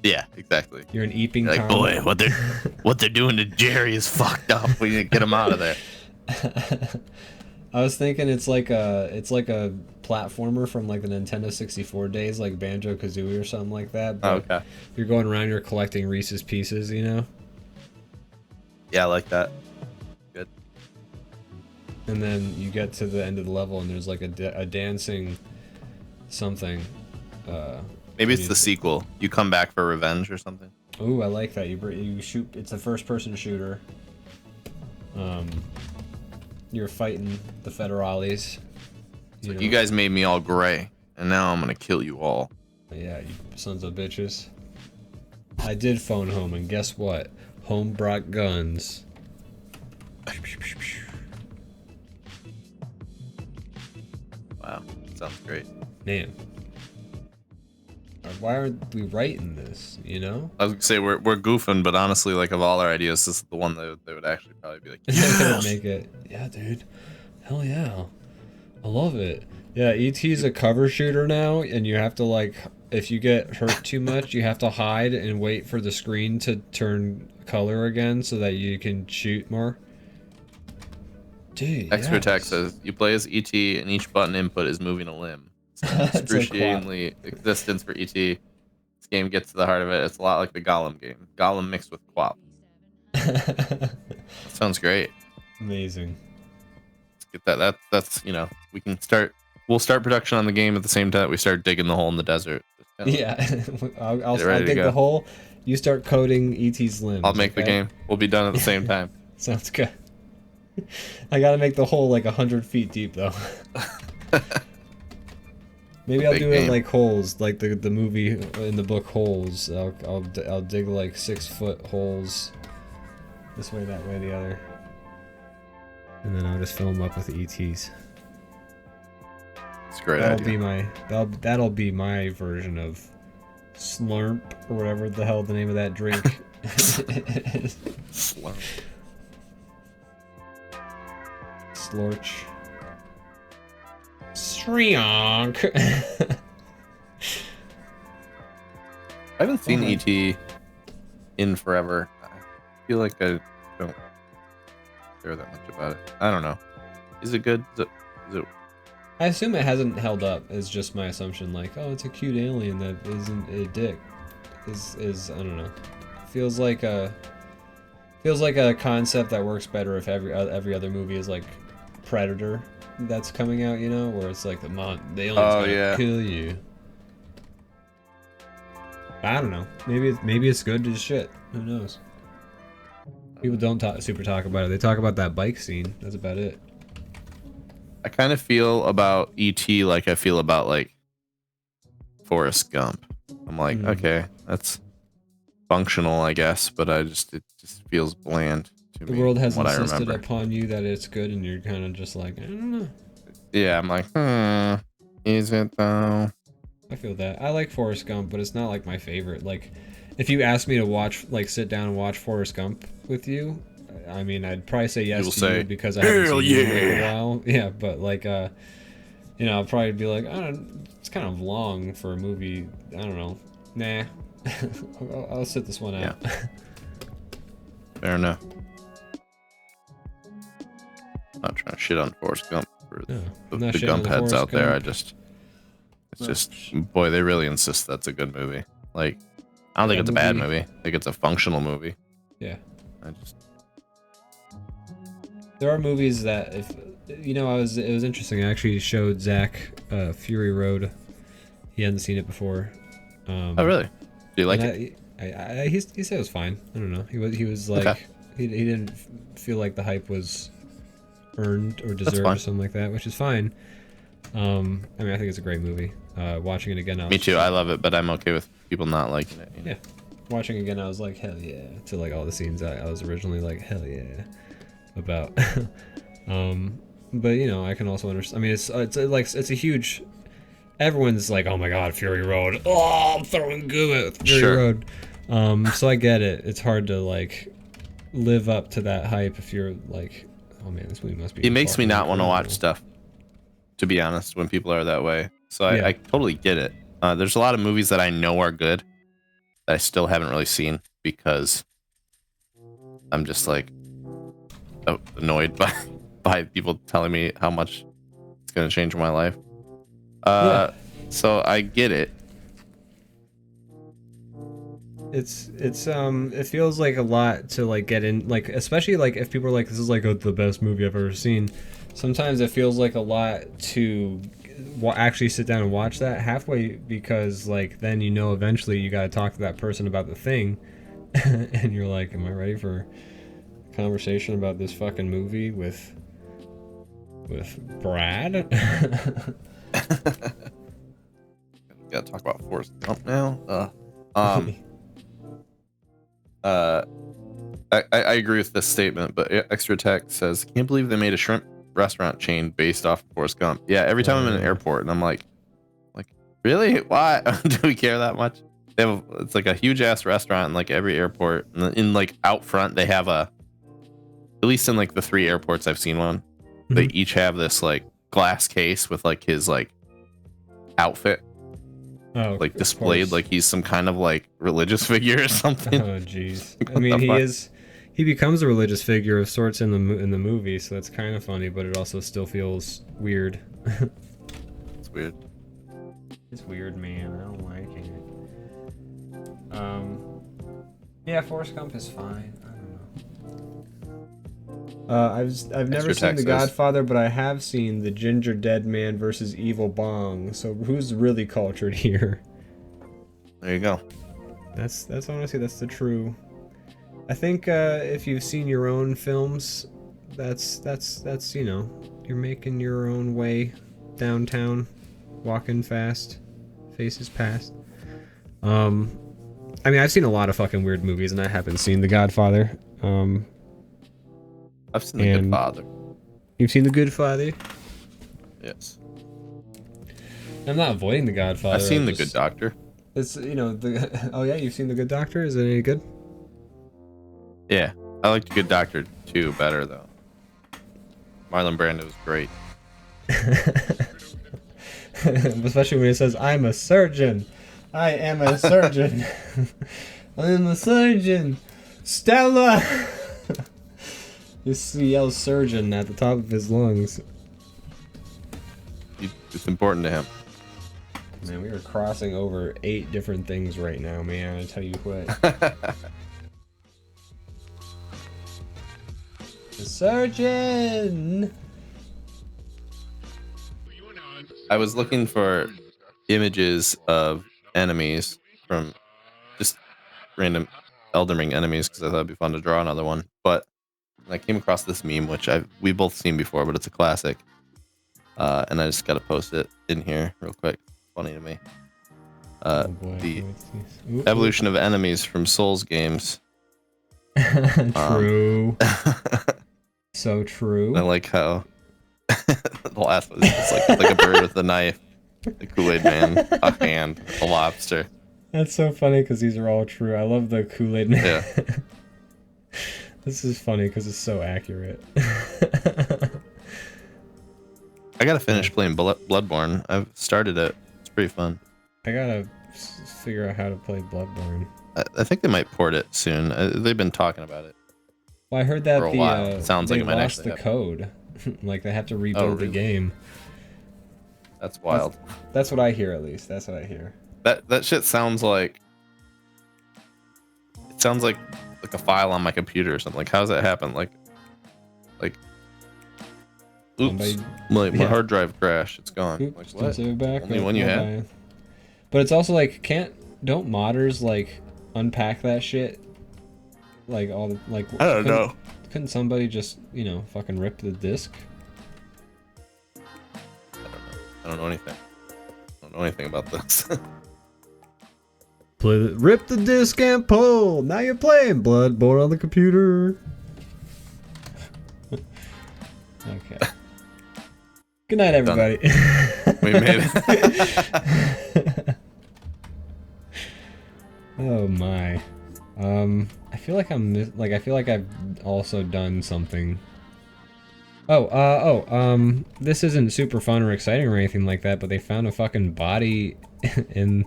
Yeah, exactly. You're an eeping Tom. Tom. Boy, what they're doing to Jerry is fucked up. We need to get him out of there. I was thinking it's like a platformer from like the Nintendo 64 days, like Banjo-Kazooie or something like that. But okay. You're going around, you're collecting Reese's Pieces, you know? Yeah, I like that. Good. And then you get to the end of the level and there's like a dancing something. Maybe it's the sequel. You come back for revenge or something. Ooh, I like that. You shoot. It's a first-person shooter. You're fighting the federales. You guys made me all gray, and now I'm gonna kill you all. Yeah, you sons of bitches. I did phone home, and guess what? Home brought guns. Wow, sounds great. Man. Why aren't we writing this, you know? I was gonna say we're goofing, but honestly, like of all our ideas, this is the one that they would actually probably be like, yes! Make it. Yeah, dude. Hell yeah. I love it. Yeah, ET's a cover shooter now, and you have to, like, if you get hurt too much, you have to hide and wait for the screen to turn color again so that you can shoot more. Dude, Extra yes. text says you play as ET and each button input is moving a limb. It's an excruciatingly existence for ET. This game gets to the heart of it. It's a lot like the Gollum game. Gollum mixed with Quap. That sounds great. Amazing. Let's get that. That's we can start. We'll start production on the game at the same time that we start digging the hole in the desert. Yeah, I'll dig go. the hole. You start coding ET's limbs. I'll make the game. We'll be done at the same time. Sounds good. I gotta make the hole like 100 feet deep though. Maybe I'll do it like Holes, like the movie in the book Holes. I'll dig like 6-foot holes, this way, that way, the other, and then I'll just fill them up with ETs. It's a great idea. That'll be my version of Slurp or whatever the hell the name of that drink is. Slurp. Slorch. Shriunk. I haven't seen ET in forever. I feel like I don't care that much about it. I don't know. Is it good? Is it... I assume it hasn't held up. It's just my assumption. Like, oh, it's a cute alien that isn't a dick. Is I don't know. Feels like a concept that works better if every other movie is like Predator that's coming out, you know, where it's like the alien's gonna kill you. I don't know. Maybe it's good as shit. Who knows? People don't super talk about it. They talk about that bike scene. That's about it. I kind of feel about ET like I feel about like Forrest Gump. I'm like, okay, that's functional, I guess, but it just feels bland to me. The world has insisted upon you that it's good, and you're kind of just like, I don't know. Yeah, I'm like, is it though? I feel that. I like Forrest Gump, but it's not like my favorite. Like, if you asked me to watch, like, sit down and watch Forrest Gump with you, I mean, I'd probably say yes to you because I haven't seen it in a while. Yeah, but like, you know, I'll probably be like, I don't. It's kind of long for a movie. I don't know. Nah. I'll sit this one out. Yeah. Fair enough. I'm not trying to shit on Forrest Gump for the Gump heads out there. It's just, boy, they really insist that's a good movie. Like, I don't think it's a bad movie. I think it's a functional movie. Yeah. There are movies that, if you know, it was interesting. I actually showed Zach Fury Road. He hadn't seen it before. Oh, really? Do you like it? He said it was fine. I don't know. He was like, okay. he didn't feel like the hype was earned or deserved or something like that, which is fine. I mean, I think it's a great movie. Watching it again, me too. I love it, but I'm okay with people not liking it. You know? Yeah. Watching it again, I was like, hell yeah, to like all the scenes I was originally like, hell yeah, about. But you know, I can also understand. I mean, it's a huge. Everyone's like, oh my god, Fury Road. Oh, I'm throwing goo at Fury Road. So I get it. It's hard to like live up to that hype if you're like, oh man, this movie must be. It makes me not want to watch stuff, to be honest, when people are that way. So I totally get it. There's a lot of movies that I know are good that I still haven't really seen because I'm just like annoyed by people telling me how much it's going to change my life. So I get it. It feels like a lot to like get in, like, especially like if people are like, this is like the best movie I've ever seen. Sometimes it feels like a lot to actually sit down and watch that halfway, because like then you know eventually you got to talk to that person about the thing and you're like, am I ready for a conversation about this fucking movie with Brad? Gotta talk about Forrest Gump now. I agree with this statement, but Extra Tech says, can't believe they made a shrimp restaurant chain based off of Forrest Gump. Yeah, every time I'm in an airport and I'm like, really? Why? Do we care that much? It's like a huge ass restaurant in like every airport, and in like out front they have at least in like the 3 airports I've seen one, they each have this like glass case with like his like outfit like displayed like he's some kind of like religious figure or something. Oh jeez. I mean, he becomes a religious figure of sorts in the movie, so that's kind of funny, but it also still feels weird. It's weird. It's weird, man. I don't like it. Yeah, Forrest Gump is fine. I don't know. I've never seen The Godfather, but I have seen The Ginger Dead Man versus Evil Bong. So who's really cultured here? There you go. That's honestly that's the true. I think if you've seen your own films, that's you know, you're making your own way downtown, walking fast, faces past. I mean, I've seen a lot of fucking weird movies, and I haven't seen The Godfather. I've seen The Good Father. You've seen The Good Father? Yes. I'm not avoiding The Godfather. I've seen The Good Doctor. It's, you know, oh yeah, you've seen The Good Doctor? Is it any good? Yeah, I like The Good Doctor 2 better though. Marlon Brando was great. Especially when he says, "I'm a surgeon. I am a surgeon. I'm a surgeon. Stella." He yells "surgeon" at the top of his lungs. It's important to him. Man, we are crossing over 8 different things right now, man. I tell you what. The surgeon. I was looking for images of enemies from just random Elden Ring enemies because I thought it'd be fun to draw another one. But I came across this meme, which we've both seen before, but it's a classic. And I just gotta post it in here real quick. Funny to me. The evolution of enemies from Souls games. True. So true. I like how the last one is just like a bird with a knife, the Kool-Aid Man, a hand, a lobster. That's so funny because these are all true. I love the Kool-Aid Man. Yeah. This is funny because it's so accurate. I gotta finish playing Bloodborne. I've started it. It's pretty fun. I gotta figure out how to play Bloodborne. I think they might port it soon. They've been talking about it. Well, I heard that for a while. Sounds like it might lost actually the happen. code. Like they have to rebuild the game. That's wild. That's what I hear, at least. That's what I hear. That shit sounds like a file on my computer or something. Like, how does that happen? Like oops, my hard drive crashed. It's gone. Oops, like, don't what? save it back. Only one you had. But it's also like, don't modders like unpack that shit? Like all the like. I don't know. Couldn't somebody just, you know, fucking rip the disc? I don't know anything. I don't know anything about this. Rip the disc and pull. Now you're playing Bloodborne on the computer. Okay. Good night, everybody. We made it. Oh my. I feel like I feel like I've also done something. This isn't super fun or exciting or anything like that, but they found a fucking body in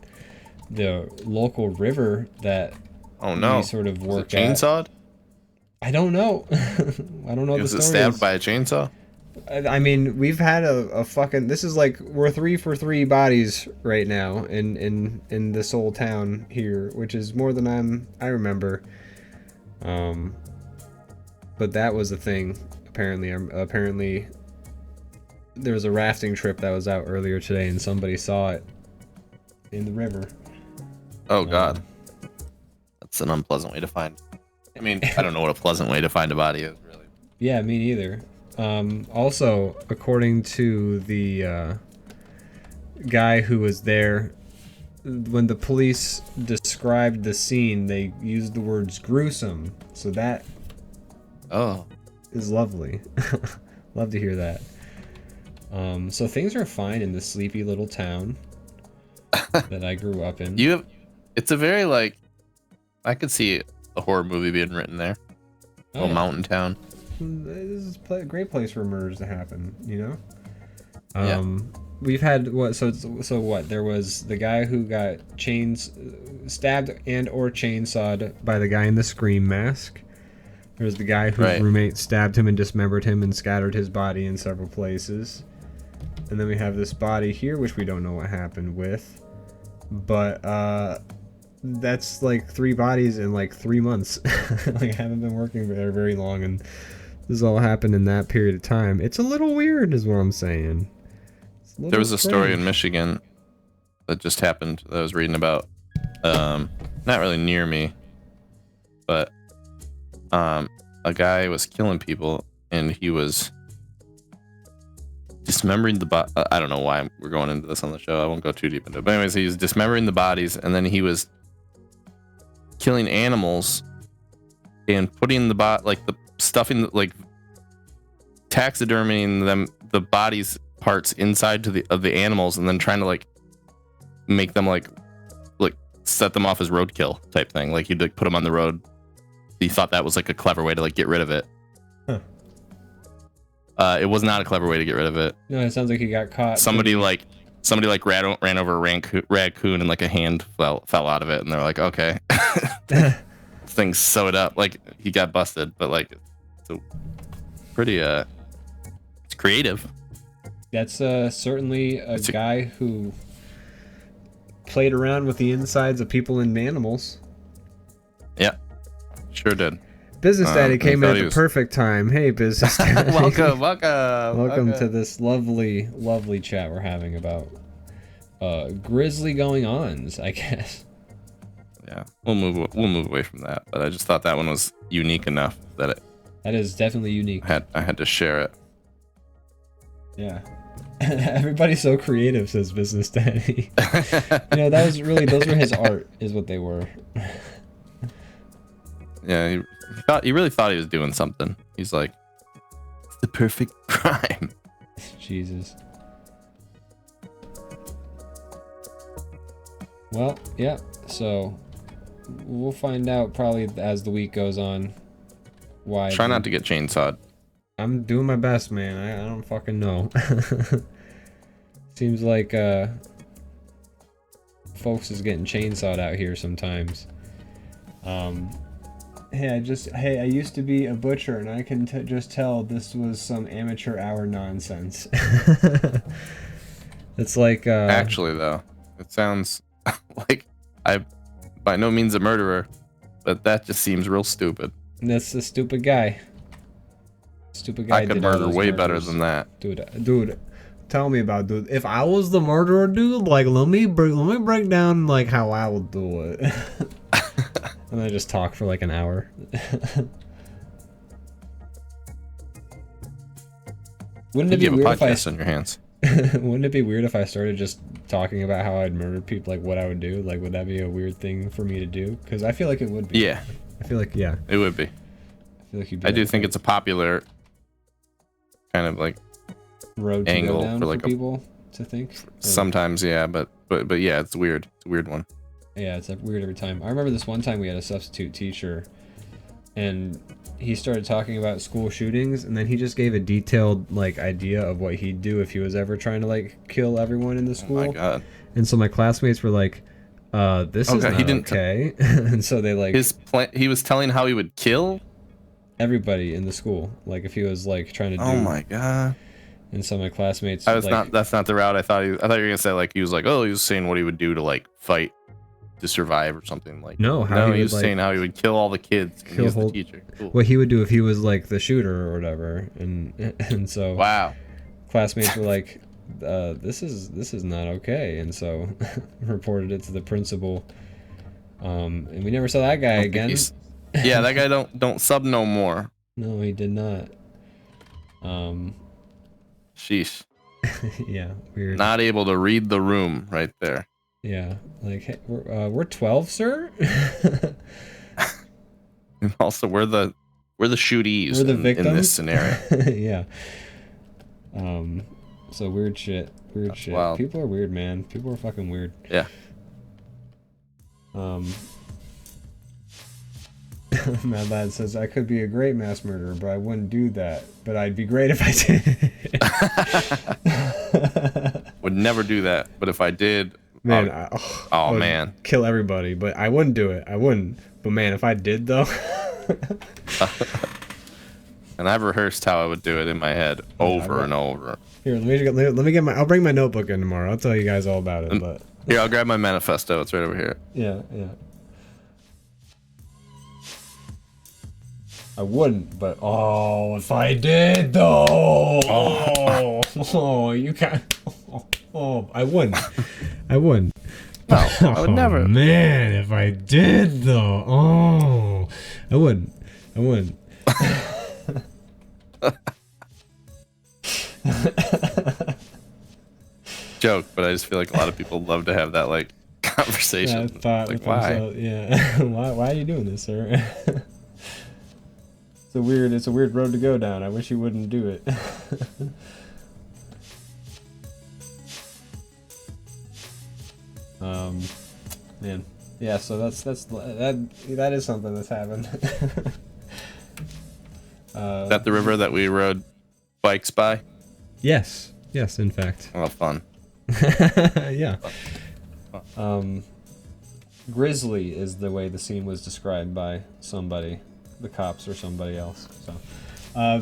the local river that we sort of worked at. Chainsawed? I don't know. I don't know what the story is. Was it stabbed by a chainsaw? I mean, we've had a fucking. This is like we're 3 for 3 bodies right now in this old town here, which is more than I remember. But that was a thing. Apparently, there was a rafting trip that was out earlier today, and somebody saw it in the river. Oh God, that's an unpleasant way to find. I mean, I don't know what a pleasant way to find a body is, really. Yeah, me neither. Also, according to the guy who was there, when the police described the scene, they used the words gruesome. So that is lovely. Love to hear that. So things are fine in this sleepy little town that I grew up in. It's a very like, I could see a horror movie being written there. A little mountain town. this is a great place for murders to happen, you know? Yeah. We've had what? So what? There was the guy who got stabbed and or chainsawed by the guy in the Scream mask. There was the guy whose roommate stabbed him and dismembered him and scattered his body in several places. And then we have this body here, which we don't know what happened with. But that's like 3 bodies in like 3 months. Like, I haven't been working there very long, and this all happened in that period of time. It's a little weird, is what I'm saying. There was a story in Michigan that just happened that I was reading about. Not really near me, but a guy was killing people, and he was dismembering the body. I don't know why we're going into this on the show. I won't go too deep into it. But anyways, he was dismembering the bodies, and then he was killing animals and putting taxiderming them, the bodies parts inside of the animals, and then trying to like make them like set them off as roadkill type thing. Like, you'd like put them on the road. He thought that was like a clever way to like get rid of it. Huh. It was not a clever way to get rid of it. No, it sounds like he got caught. Somebody ran over a raccoon, and like a hand fell out of it, and they're like, okay. Things sewed up. Like, he got busted, but like it's a pretty it's creative. That's certainly a guy who played around with the insides of people and animals. Yeah, sure did. Business Daddy came in at the perfect time. Hey, Business Daddy. Welcome to this lovely chat we're having about grisly going-ons, I guess. Yeah, we'll move away from that. But I just thought that one was unique enough that is definitely unique. I had to share it. Yeah. Everybody's so creative, says Business Daddy. Those were his art, is what they were. Yeah, he really thought he was doing something. He's like, it's the perfect crime. Jesus. Well, yeah, so we'll find out probably as the week goes on why. Try not to get chainsawed. I'm doing my best, man. I don't fucking know. Seems like folks is getting chainsawed out here sometimes. Hey, I used to be a butcher, and I can just tell this was some amateur hour nonsense. It's like actually, though, it sounds like I'm by no means a murderer, but that just seems real stupid. That's a stupid guy. I could murder way better than that. Dude, tell me about it, dude. If I was the murderer, dude, like let me break down like how I would do it. And then just talk for like an hour. Wouldn't it be weird if podcast on your hands? Wouldn't it be weird if I started just talking about how I'd murder people, like what I would do? Like, would that be a weird thing for me to do? Because I feel like it would be. Yeah. I feel like it would be. I feel like you'd be. I do think it's a popular kind of like road to angle go down for like people to think. Sometimes, yeah, but yeah, it's weird. It's a weird one. Yeah, it's weird every time. I remember this one time we had a substitute teacher, and he started talking about school shootings, and then he just gave a detailed like idea of what he'd do if he was ever trying to like kill everyone in the school. Oh my god! And so my classmates were like, "This is not okay." And so they like he was telling how he would kill everybody in the school, like if he was like trying to do. Oh my god! And so my classmates. That's not the route I thought. I thought you were gonna say like he was like, oh, he was saying what he would do to like fight to survive or something like. No, he was saying how he would kill all the kids. And he was the teacher. Cool. What he would do if he was like the shooter or whatever, and so. Wow. Classmates were like, this is not okay, and so reported it to the principal. And we never saw that guy again. Yeah, that guy don't sub no more. No, he did not. Sheesh. Yeah, weird. Not able to read the room right there. Yeah, like hey, we're 12, sir. And also, we're the shooties. We're the victims in this scenario. Yeah. So weird shit. Weird shit. Wild. People are weird, man. People are fucking weird. Yeah. Mad Lad says, I could be a great mass murderer, but I wouldn't do that. But I'd be great if I did. Would never do that, but if I did, Man, I would man, kill everybody, but I wouldn't do it. I wouldn't. But man, if I did though. And I've rehearsed how I would do it in my head over and over. Here, let me get my. I'll bring my notebook in tomorrow. I'll tell you guys all about it. But here, I'll grab my manifesto. It's right over here. Yeah. I wouldn't, but if I did though. You can't. I wouldn't. I wouldn't. No, I would never. Man, if I did though. I wouldn't. Joke, but I just feel like a lot of people love to have that like conversation. Yeah, I thought like, why? Yeah. why are you doing this, sir? It's a weird road to go down. I wish you wouldn't do it. Man. Yeah, so that is something that's happened. Is that the river that we rode bikes by? Yes, in fact. Oh, fun. Yeah. Grisly is the way the scene was described by somebody, the cops or somebody else. So,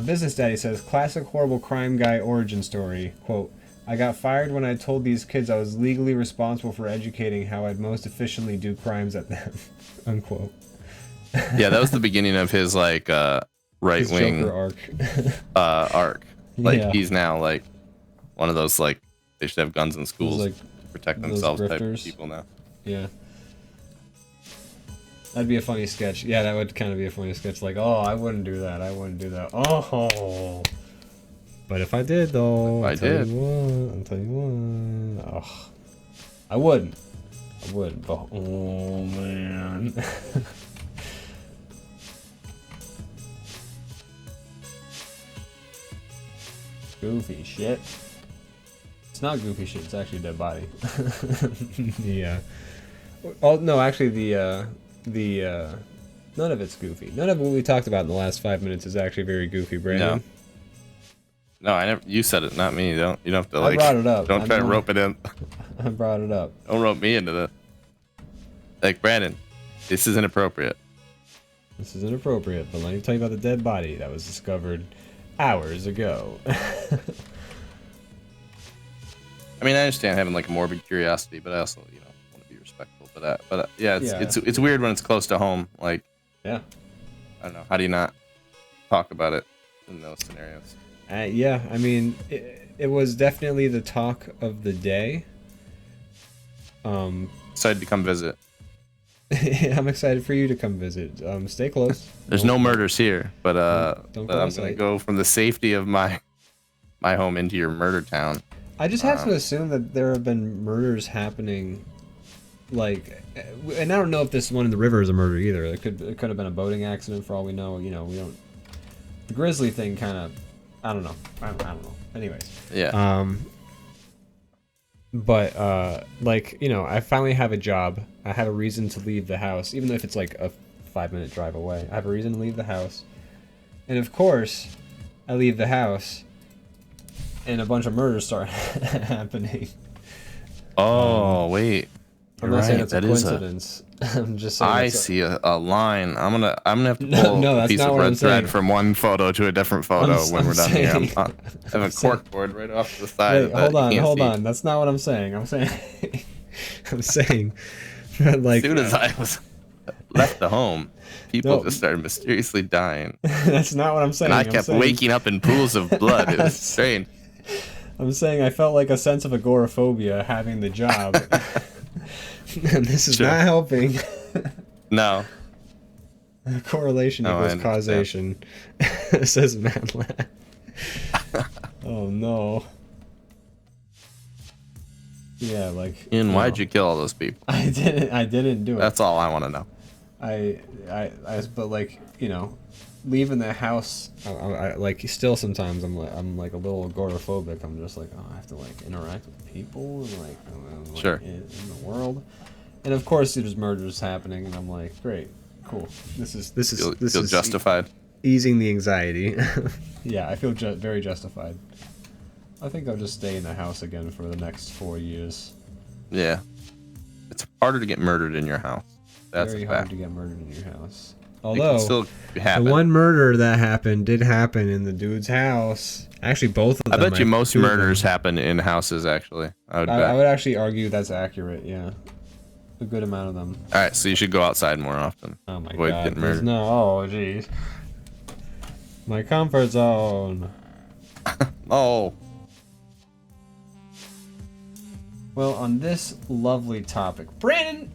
Business Daddy says, classic horrible crime guy origin story. Quote, I got fired when I told these kids I was legally responsible for educating how I'd most efficiently do crimes at them. Unquote. Yeah, that was the beginning of his like right-wing arc. Arc. Like Yeah. he's now like one of those like they should have guns in schools like to protect themselves type of people now. Yeah. That'd be a funny sketch. Yeah, that would kind of be a funny sketch. Like, I wouldn't do that. Oh. But if I did, though, I'll tell you what. I wouldn't. But oh man. Goofy shit. It's not goofy shit. It's actually a dead body. Yeah. Oh no, actually, the none of it's goofy. None of what we talked about in the last 5 minutes is actually very goofy, Brandon. No, I never. You said it, not me. You don't have to like. I brought it up. Don't try to rope it in. I brought it up. Don't rope me into that. Like Brandon, this is inappropriate. This is inappropriate, but let me tell you about the dead body that was discovered hours ago. I mean, I understand having like a morbid curiosity, but I also, want to be respectful to that. But yeah, it's weird when it's close to home. Like, yeah, I don't know. How do you not talk about it in those scenarios? Yeah, I mean, it was definitely the talk of the day. Excited to come visit. I'm excited for you to come visit. Stay close. There's no murders here, but don't but I'm gonna go from the safety of my home into your murder town. I just have to assume that there have been murders happening, like, and I don't know if this one in the river is a murder either. It could have been a boating accident for all we know. We don't. The grizzly thing kind of, I don't know. I don't know. Anyways. Yeah. But I finally have a job. I have a reason to leave the house, even if it's like a 5-minute drive away. I have a reason to leave the house, and of course, I leave the house, and a bunch of murders start happening. Oh wait, I'm not saying it's a coincidence. I'm just saying. I see a line. I'm gonna have to pull a piece of red thread from one photo to a different photo when we're done here. I have a corkboard right off to the side. Wait, hold on. That's not what I'm saying. I'm saying, like, as soon as I was left the home, people just started mysteriously dying. That's not what I'm saying. And I kept waking up in pools of blood. It was strange. I'm saying I felt like a sense of agoraphobia having the job. And this is not helping. No. Correlation equals causation, says Mad Lad. Oh no. Yeah, like. Ian, why'd you kill all those people? I didn't do it. That's all I want to know. But like, leaving the house, I like still sometimes I'm like a little agoraphobic. I'm just like, I have to like interact with people and like sure. in the world, and of course there's murders happening, and I'm like, great, Cool. This is Feel justified. easing the anxiety. Yeah, I feel very justified. I think I'll just stay in the house again for the next 4 years. Yeah. It's harder to get murdered in your house. That's Very a hard fact. to get murdered in your house. It Although, can still happen. the one murder that happened did happen in the dude's house. Actually, both of I them. bet you most two of murders them. happen in houses, actually. I would I bet. would actually argue that's accurate, yeah. A good amount of them. Alright, so you should go outside more often. Oh my Avoid god. getting There's murdered. oh jeez. My comfort zone. Oh. Well, on this lovely topic, Brandon.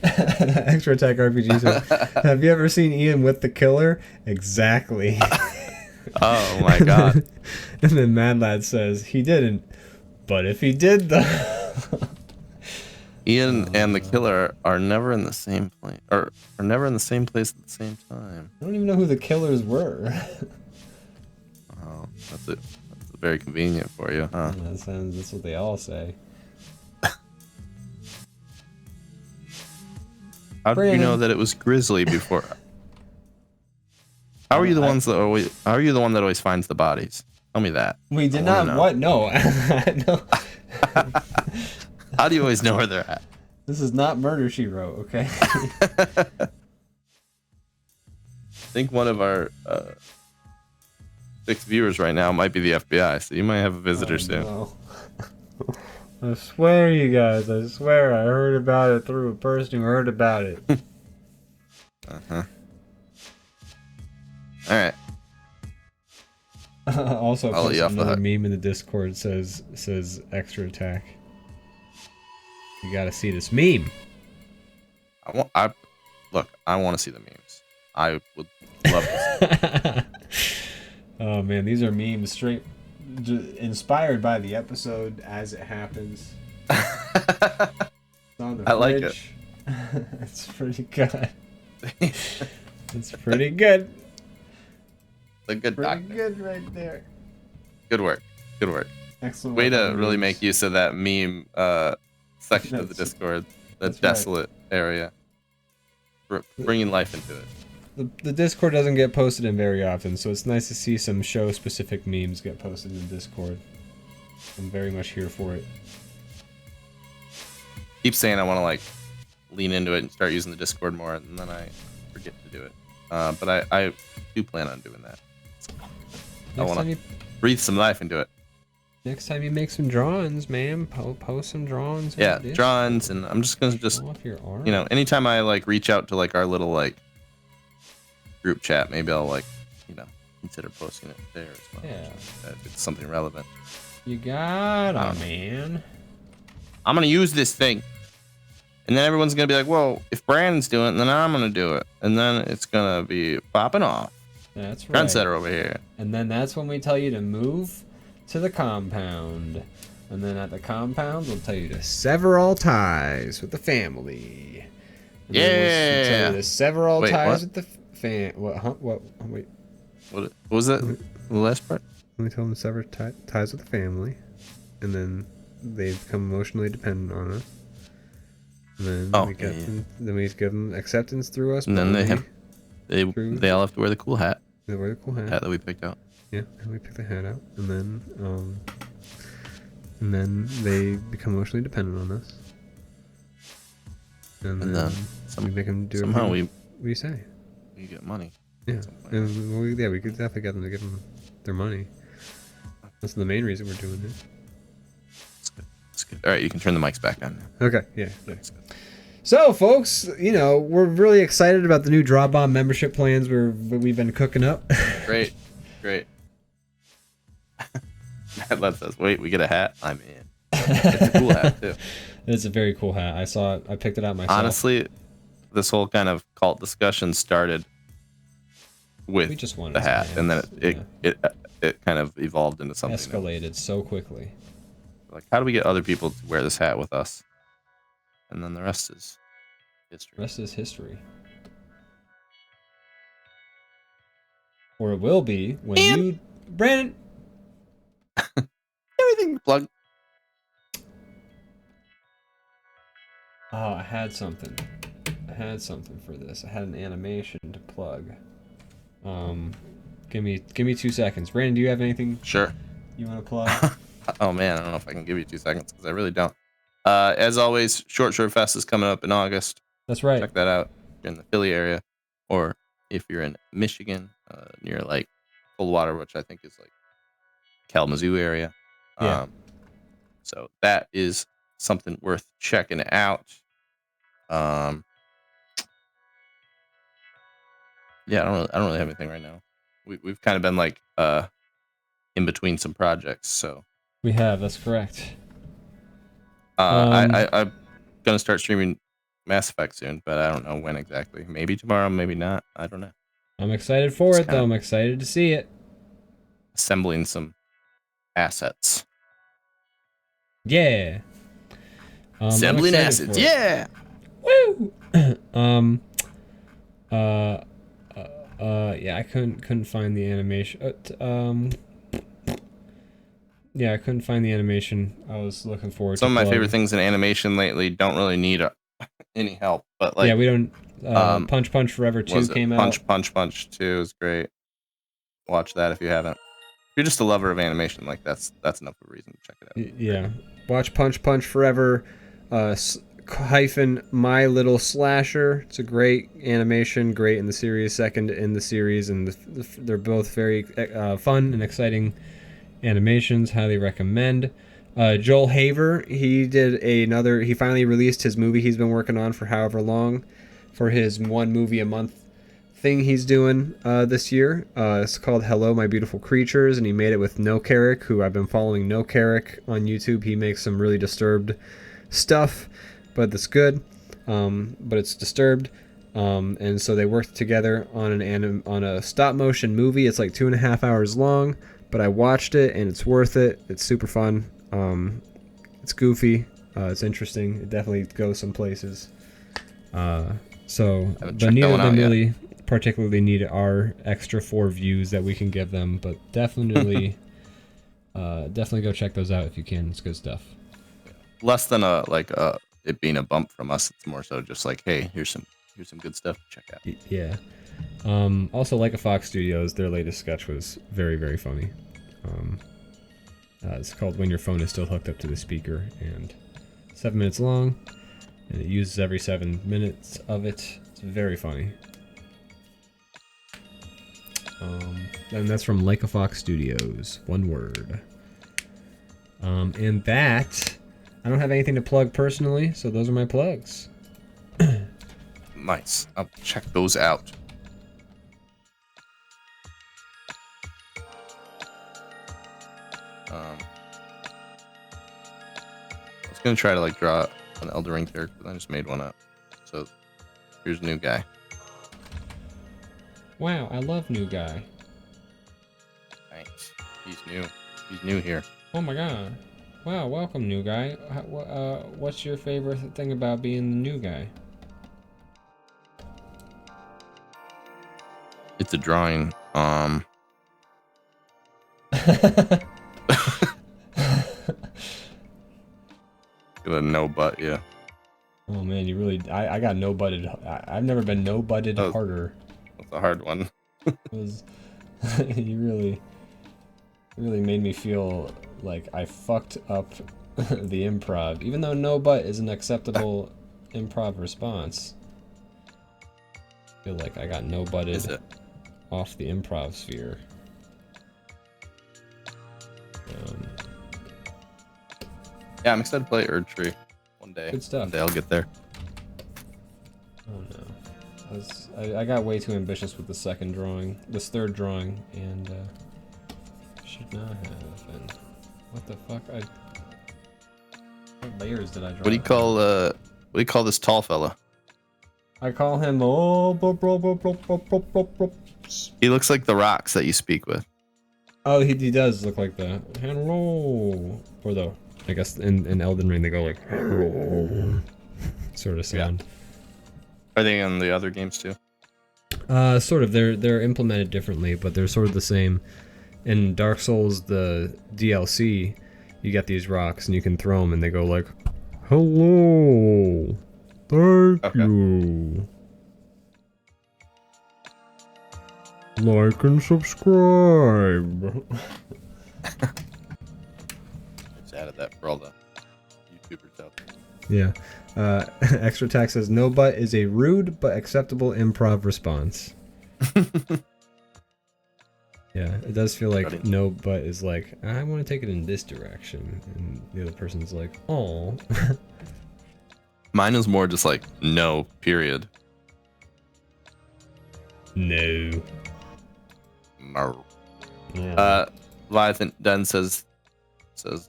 Extra Attack RPG says, have you ever seen Ian with the killer? Exactly. Oh my god. And then Mad Lad says he didn't, but if he did though. Ian and the killer are never in the same place, or are never in the same place at the same time. I don't even know who the killers were. Oh, that's it. That's very convenient for you, huh? That's what they all say. How did you Brandon. know that it was Grizzly before? How are you the ones that always? How are you the one that always finds the bodies? Tell me that. We did I not. wanna know. What? No. No. How do you always know where they're at? This is not Murder She Wrote, okay? I think one of our 6 viewers right now might be the FBI, so you might have a visitor soon. No. I swear, you guys, I swear I heard about it through a person who heard about it. Uh-huh. All right. Also, I'll let you off the another hook. meme in the Discord says Extra Attack. You gotta see this meme. Look, I want to see the memes. I would love to see Oh man, these are memes straight inspired by the episode as it happens. It's on the I like it. fridge. It's pretty good. It's pretty good. a good Pretty document. good right there. Good work. Good work. Excellent. Way to work on really memes. make use of that meme section of the That's- Discord, the that's right. desolate area. Bringing life into it. The Discord doesn't get posted in very often, so it's nice to see some show-specific memes get posted in Discord. I'm very much here for it. Keep saying I want to like lean into it and start using the Discord more, and then I forget to do it. But I do plan on doing that. I want to breathe some life into it. Next time you make some drawings, man, post some drawings. Yeah, on Discord. drawings, and I'm just gonna Show off your art. you know, anytime I like reach out to like our little like group chat, maybe I'll like, you know, consider posting it there as well. Yeah. If it's something relevant. You gotta, man. I'm gonna use this thing, and then everyone's gonna be like, "Well, if Brandon's doing it, then I'm gonna do it," and then it's gonna be popping off. That's right. Trendsetter over here. And then that's when we tell you to move to the compound. And then at the compound, we'll tell you to sever all ties with the family. And then we'll tell you to sever all Wait, ties what? with the What? Huh? What? Wait. What was that? The last part? We tell them to sever ties with the family. And then they become emotionally dependent on us. And then Oh, we get yeah. them, then we give them acceptance through us. And then they bonding. have they all have to wear the cool hat They wear the cool hat. that we picked out. Yeah, and we pick the hat out, and then they become emotionally dependent on us. And then we make them do somehow everything we say. we get money. Yeah, some point. and we could definitely get them to give them their money. That's the main reason we're doing it. It's good. All right, you can turn the mics back on now. Okay, yeah. So, folks, you know, we're really excited about the new DrawBomb membership plans we've been cooking up. Great. That lets us wait. We get a hat. I'm in. It's a cool hat too. It's a very cool hat. I saw it. I picked it out myself. Honestly, this whole kind of cult discussion started with We just wanted the hat, some and then hats, it kind of evolved into something. escalated so quickly. Like, how do we get other people to wear this hat with us? And then the rest is history. The rest is history. Or it will be when you, Brandon. Everything plug. Oh, I had something. I had something for this. I had an animation to plug. Give me 2 seconds. Brandon, do you have anything Sure. you want to plug? Oh man, I don't know if I can give you 2 seconds because I really don't. As always, Short Fest is coming up in August. That's right. Check that out if you're in the Philly area, or if you're in Michigan, near like Coldwater, which I think is like Kalamazoo area. Yeah. So that is something worth checking out. Yeah, I don't really have anything right now. We've kind of been like in between some projects, so We have. That's correct. I'm gonna start streaming Mass Effect soon, but I don't know when exactly. Maybe tomorrow, maybe not. I don't know. I'm excited for Just it, though. I'm excited to see it. Assembling some assets. Yeah. Assembling I'm assets. excited Yeah. Woo! Yeah, I couldn't find the animation. Yeah, I couldn't find the animation I was looking forward to. Some of my favorite things in animation lately don't really need any help, but like yeah, we don't. Punch Punch Forever 2 came out. Punch 2 is great. Watch that if you haven't. If you're just a lover of animation, like that's enough of a reason to check it out. Yeah, watch Punch Punch Forever. Hyphen My Little Slasher. It's a great animation, great in the series, second in the series, and they're both very fun and exciting animations. Highly recommend. Joel Haver, he finally released his movie he's been working on for however long, for his 1 movie a month thing he's doing this year. It's called Hello My Beautiful Creatures, and he made it with No Carrick, who I've been following. No Carrick on YouTube. He makes some really disturbed stuff, but it's good. But it's disturbed. And so they worked together on on a stop motion movie. It's like 2.5 hours long, but I watched it and it's worth it. It's super fun. It's goofy. It's interesting. It definitely goes some places. So, but neither of them really particularly need our extra 4 views that we can give them, but definitely, definitely go check those out if you can. It's good stuff. Less than it being a bump from us. It's more so just like, hey, here's some good stuff to check out. Yeah. Also, Like a Fox Studios, their latest sketch was very, very funny. It's called When Your Phone Is Still Hooked Up to the Speaker, and 7 minutes long, and it uses every 7 minutes of it. It's very funny. And that's from Like a Fox Studios, one word. And that, I don't have anything to plug personally, so those are my plugs. Nice. I'll check those out. I was gonna try to draw an Elden Ring character, but I just made one up. So here's a new guy. Wow, I love New Guy. Thanks. He's new. He's new here. Oh my god. Wow, welcome, New Guy. What's your favorite thing about being the New Guy? It's a drawing. Got a no butt, yeah. Oh man, you really... I got no-butted... I've never been no-butted harder. That's a hard one. You really made me feel like I fucked up the improv. Even though no butt is an acceptable improv response. I feel like I got no-butted off the improv sphere. Yeah, I'm excited to play Erdtree one day. Good stuff. One day I'll get there. Oh no. I got way too ambitious with this third drawing, and should not have. And what the fuck? What layers did I draw? What do you call this tall fella? I call him He looks like the rocks that you speak with. Oh, he does look like that. Hello. Or though, I guess in Elden Ring they go like sort of sound. Yeah. Are they on the other games too? Sort of. They're implemented differently, but they're sort of the same. In Dark Souls, the DLC, you get these rocks and you can throw them and they go like, hello. Thank you. Like and subscribe. Just added that for all the YouTubers out there. Yeah. Extra Tax says no butt is a rude but acceptable improv response. Yeah, it does feel like no butt is like, I want to take it in this direction. And the other person's like, oh. Mine is more just like no, period. No. No. Leviathan Dunn says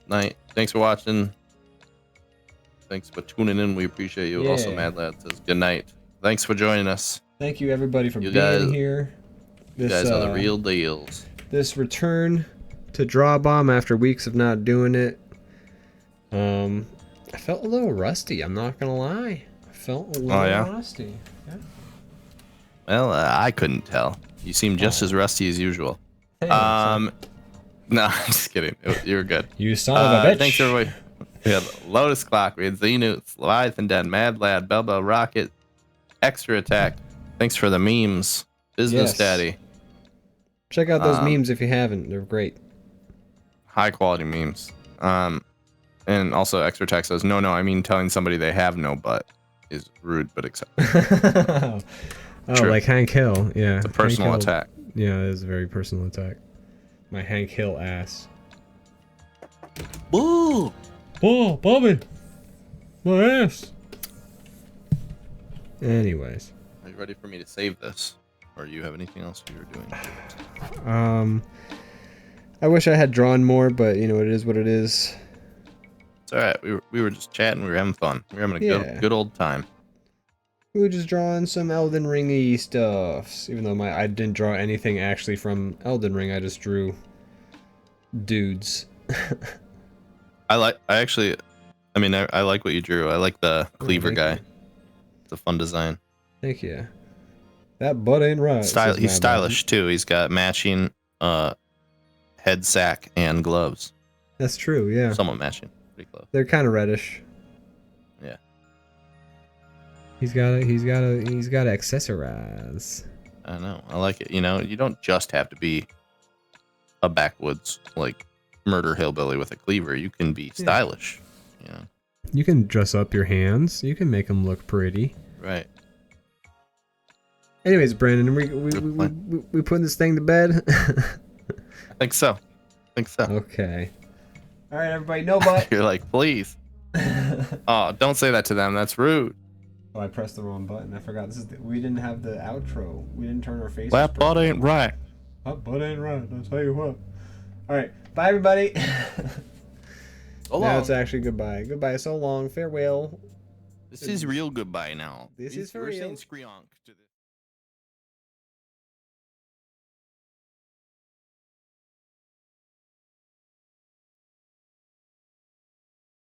night. Thanks for watching. Thanks for tuning in. We appreciate you. Yeah. Also, Mad Lad says good night. Thanks for joining us. Thank you everybody for being guys, here. You guys are the real deals. This return to DrawBomb after weeks of not doing it. I felt a little rusty. I'm not gonna lie. I felt a little rusty. Yeah. Well, I couldn't tell. You seem just as rusty as usual. Hey, No, I'm just kidding. You were good. you son of a bitch. Thanks everybody. We had Lotus Clock, we had Xenoots, Leviathan Den, Mad Lad, Belbo Rocket, Extra Attack. Thanks for the memes. Business Yes. Daddy. Check out those memes if you haven't. They're great. High quality memes. And also Extra Attack says, no, I mean telling somebody they have no butt is rude but acceptable. Oh, True. like Hank Hill. Yeah. It's a personal Hank Hill. attack. Yeah, it is a very personal attack. My Hank Hill ass. Woo! Oh, Bobby! My ass! Anyways. Are you ready for me to save this? Or do you have anything else you were doing? I wish I had drawn more, but you know, it is what it is. It's alright. We were just chatting, we were having fun. We were having a Yeah. good old time. We were just drawing some Elden Ring-y stuffs. Even though I didn't draw anything actually from Elden Ring, I just drew dudes. I like what you drew. I like the cleaver thank guy. you. It's a fun design. Thank you. That butt ain't right. says He's Mad stylish too. He's got matching head sack and gloves. Dog. That's true, yeah. Somewhat matching. Pretty close. They're kind of reddish. Yeah. He's got to accessorize. I know. I like it. You know, you don't just have to be a backwoods like murder hillbilly with a cleaver. You can be stylish. You know. You can dress up your hands. You can make them look pretty. Right. Anyways, Brandon, we putting this thing to bed. I think so. Okay. All right, everybody. No butt. You're like, please. Oh, don't say that to them. That's rude. Oh, I pressed the wrong button. I forgot. We didn't have the outro. We didn't turn our faces. That butt ain't right. That butt ain't right. I'll tell you what. All right. Bye, everybody. So Now long. it's actually goodbye. Goodbye. So long. Farewell. This is real goodbye now. This is for We're real. saying screonk to this.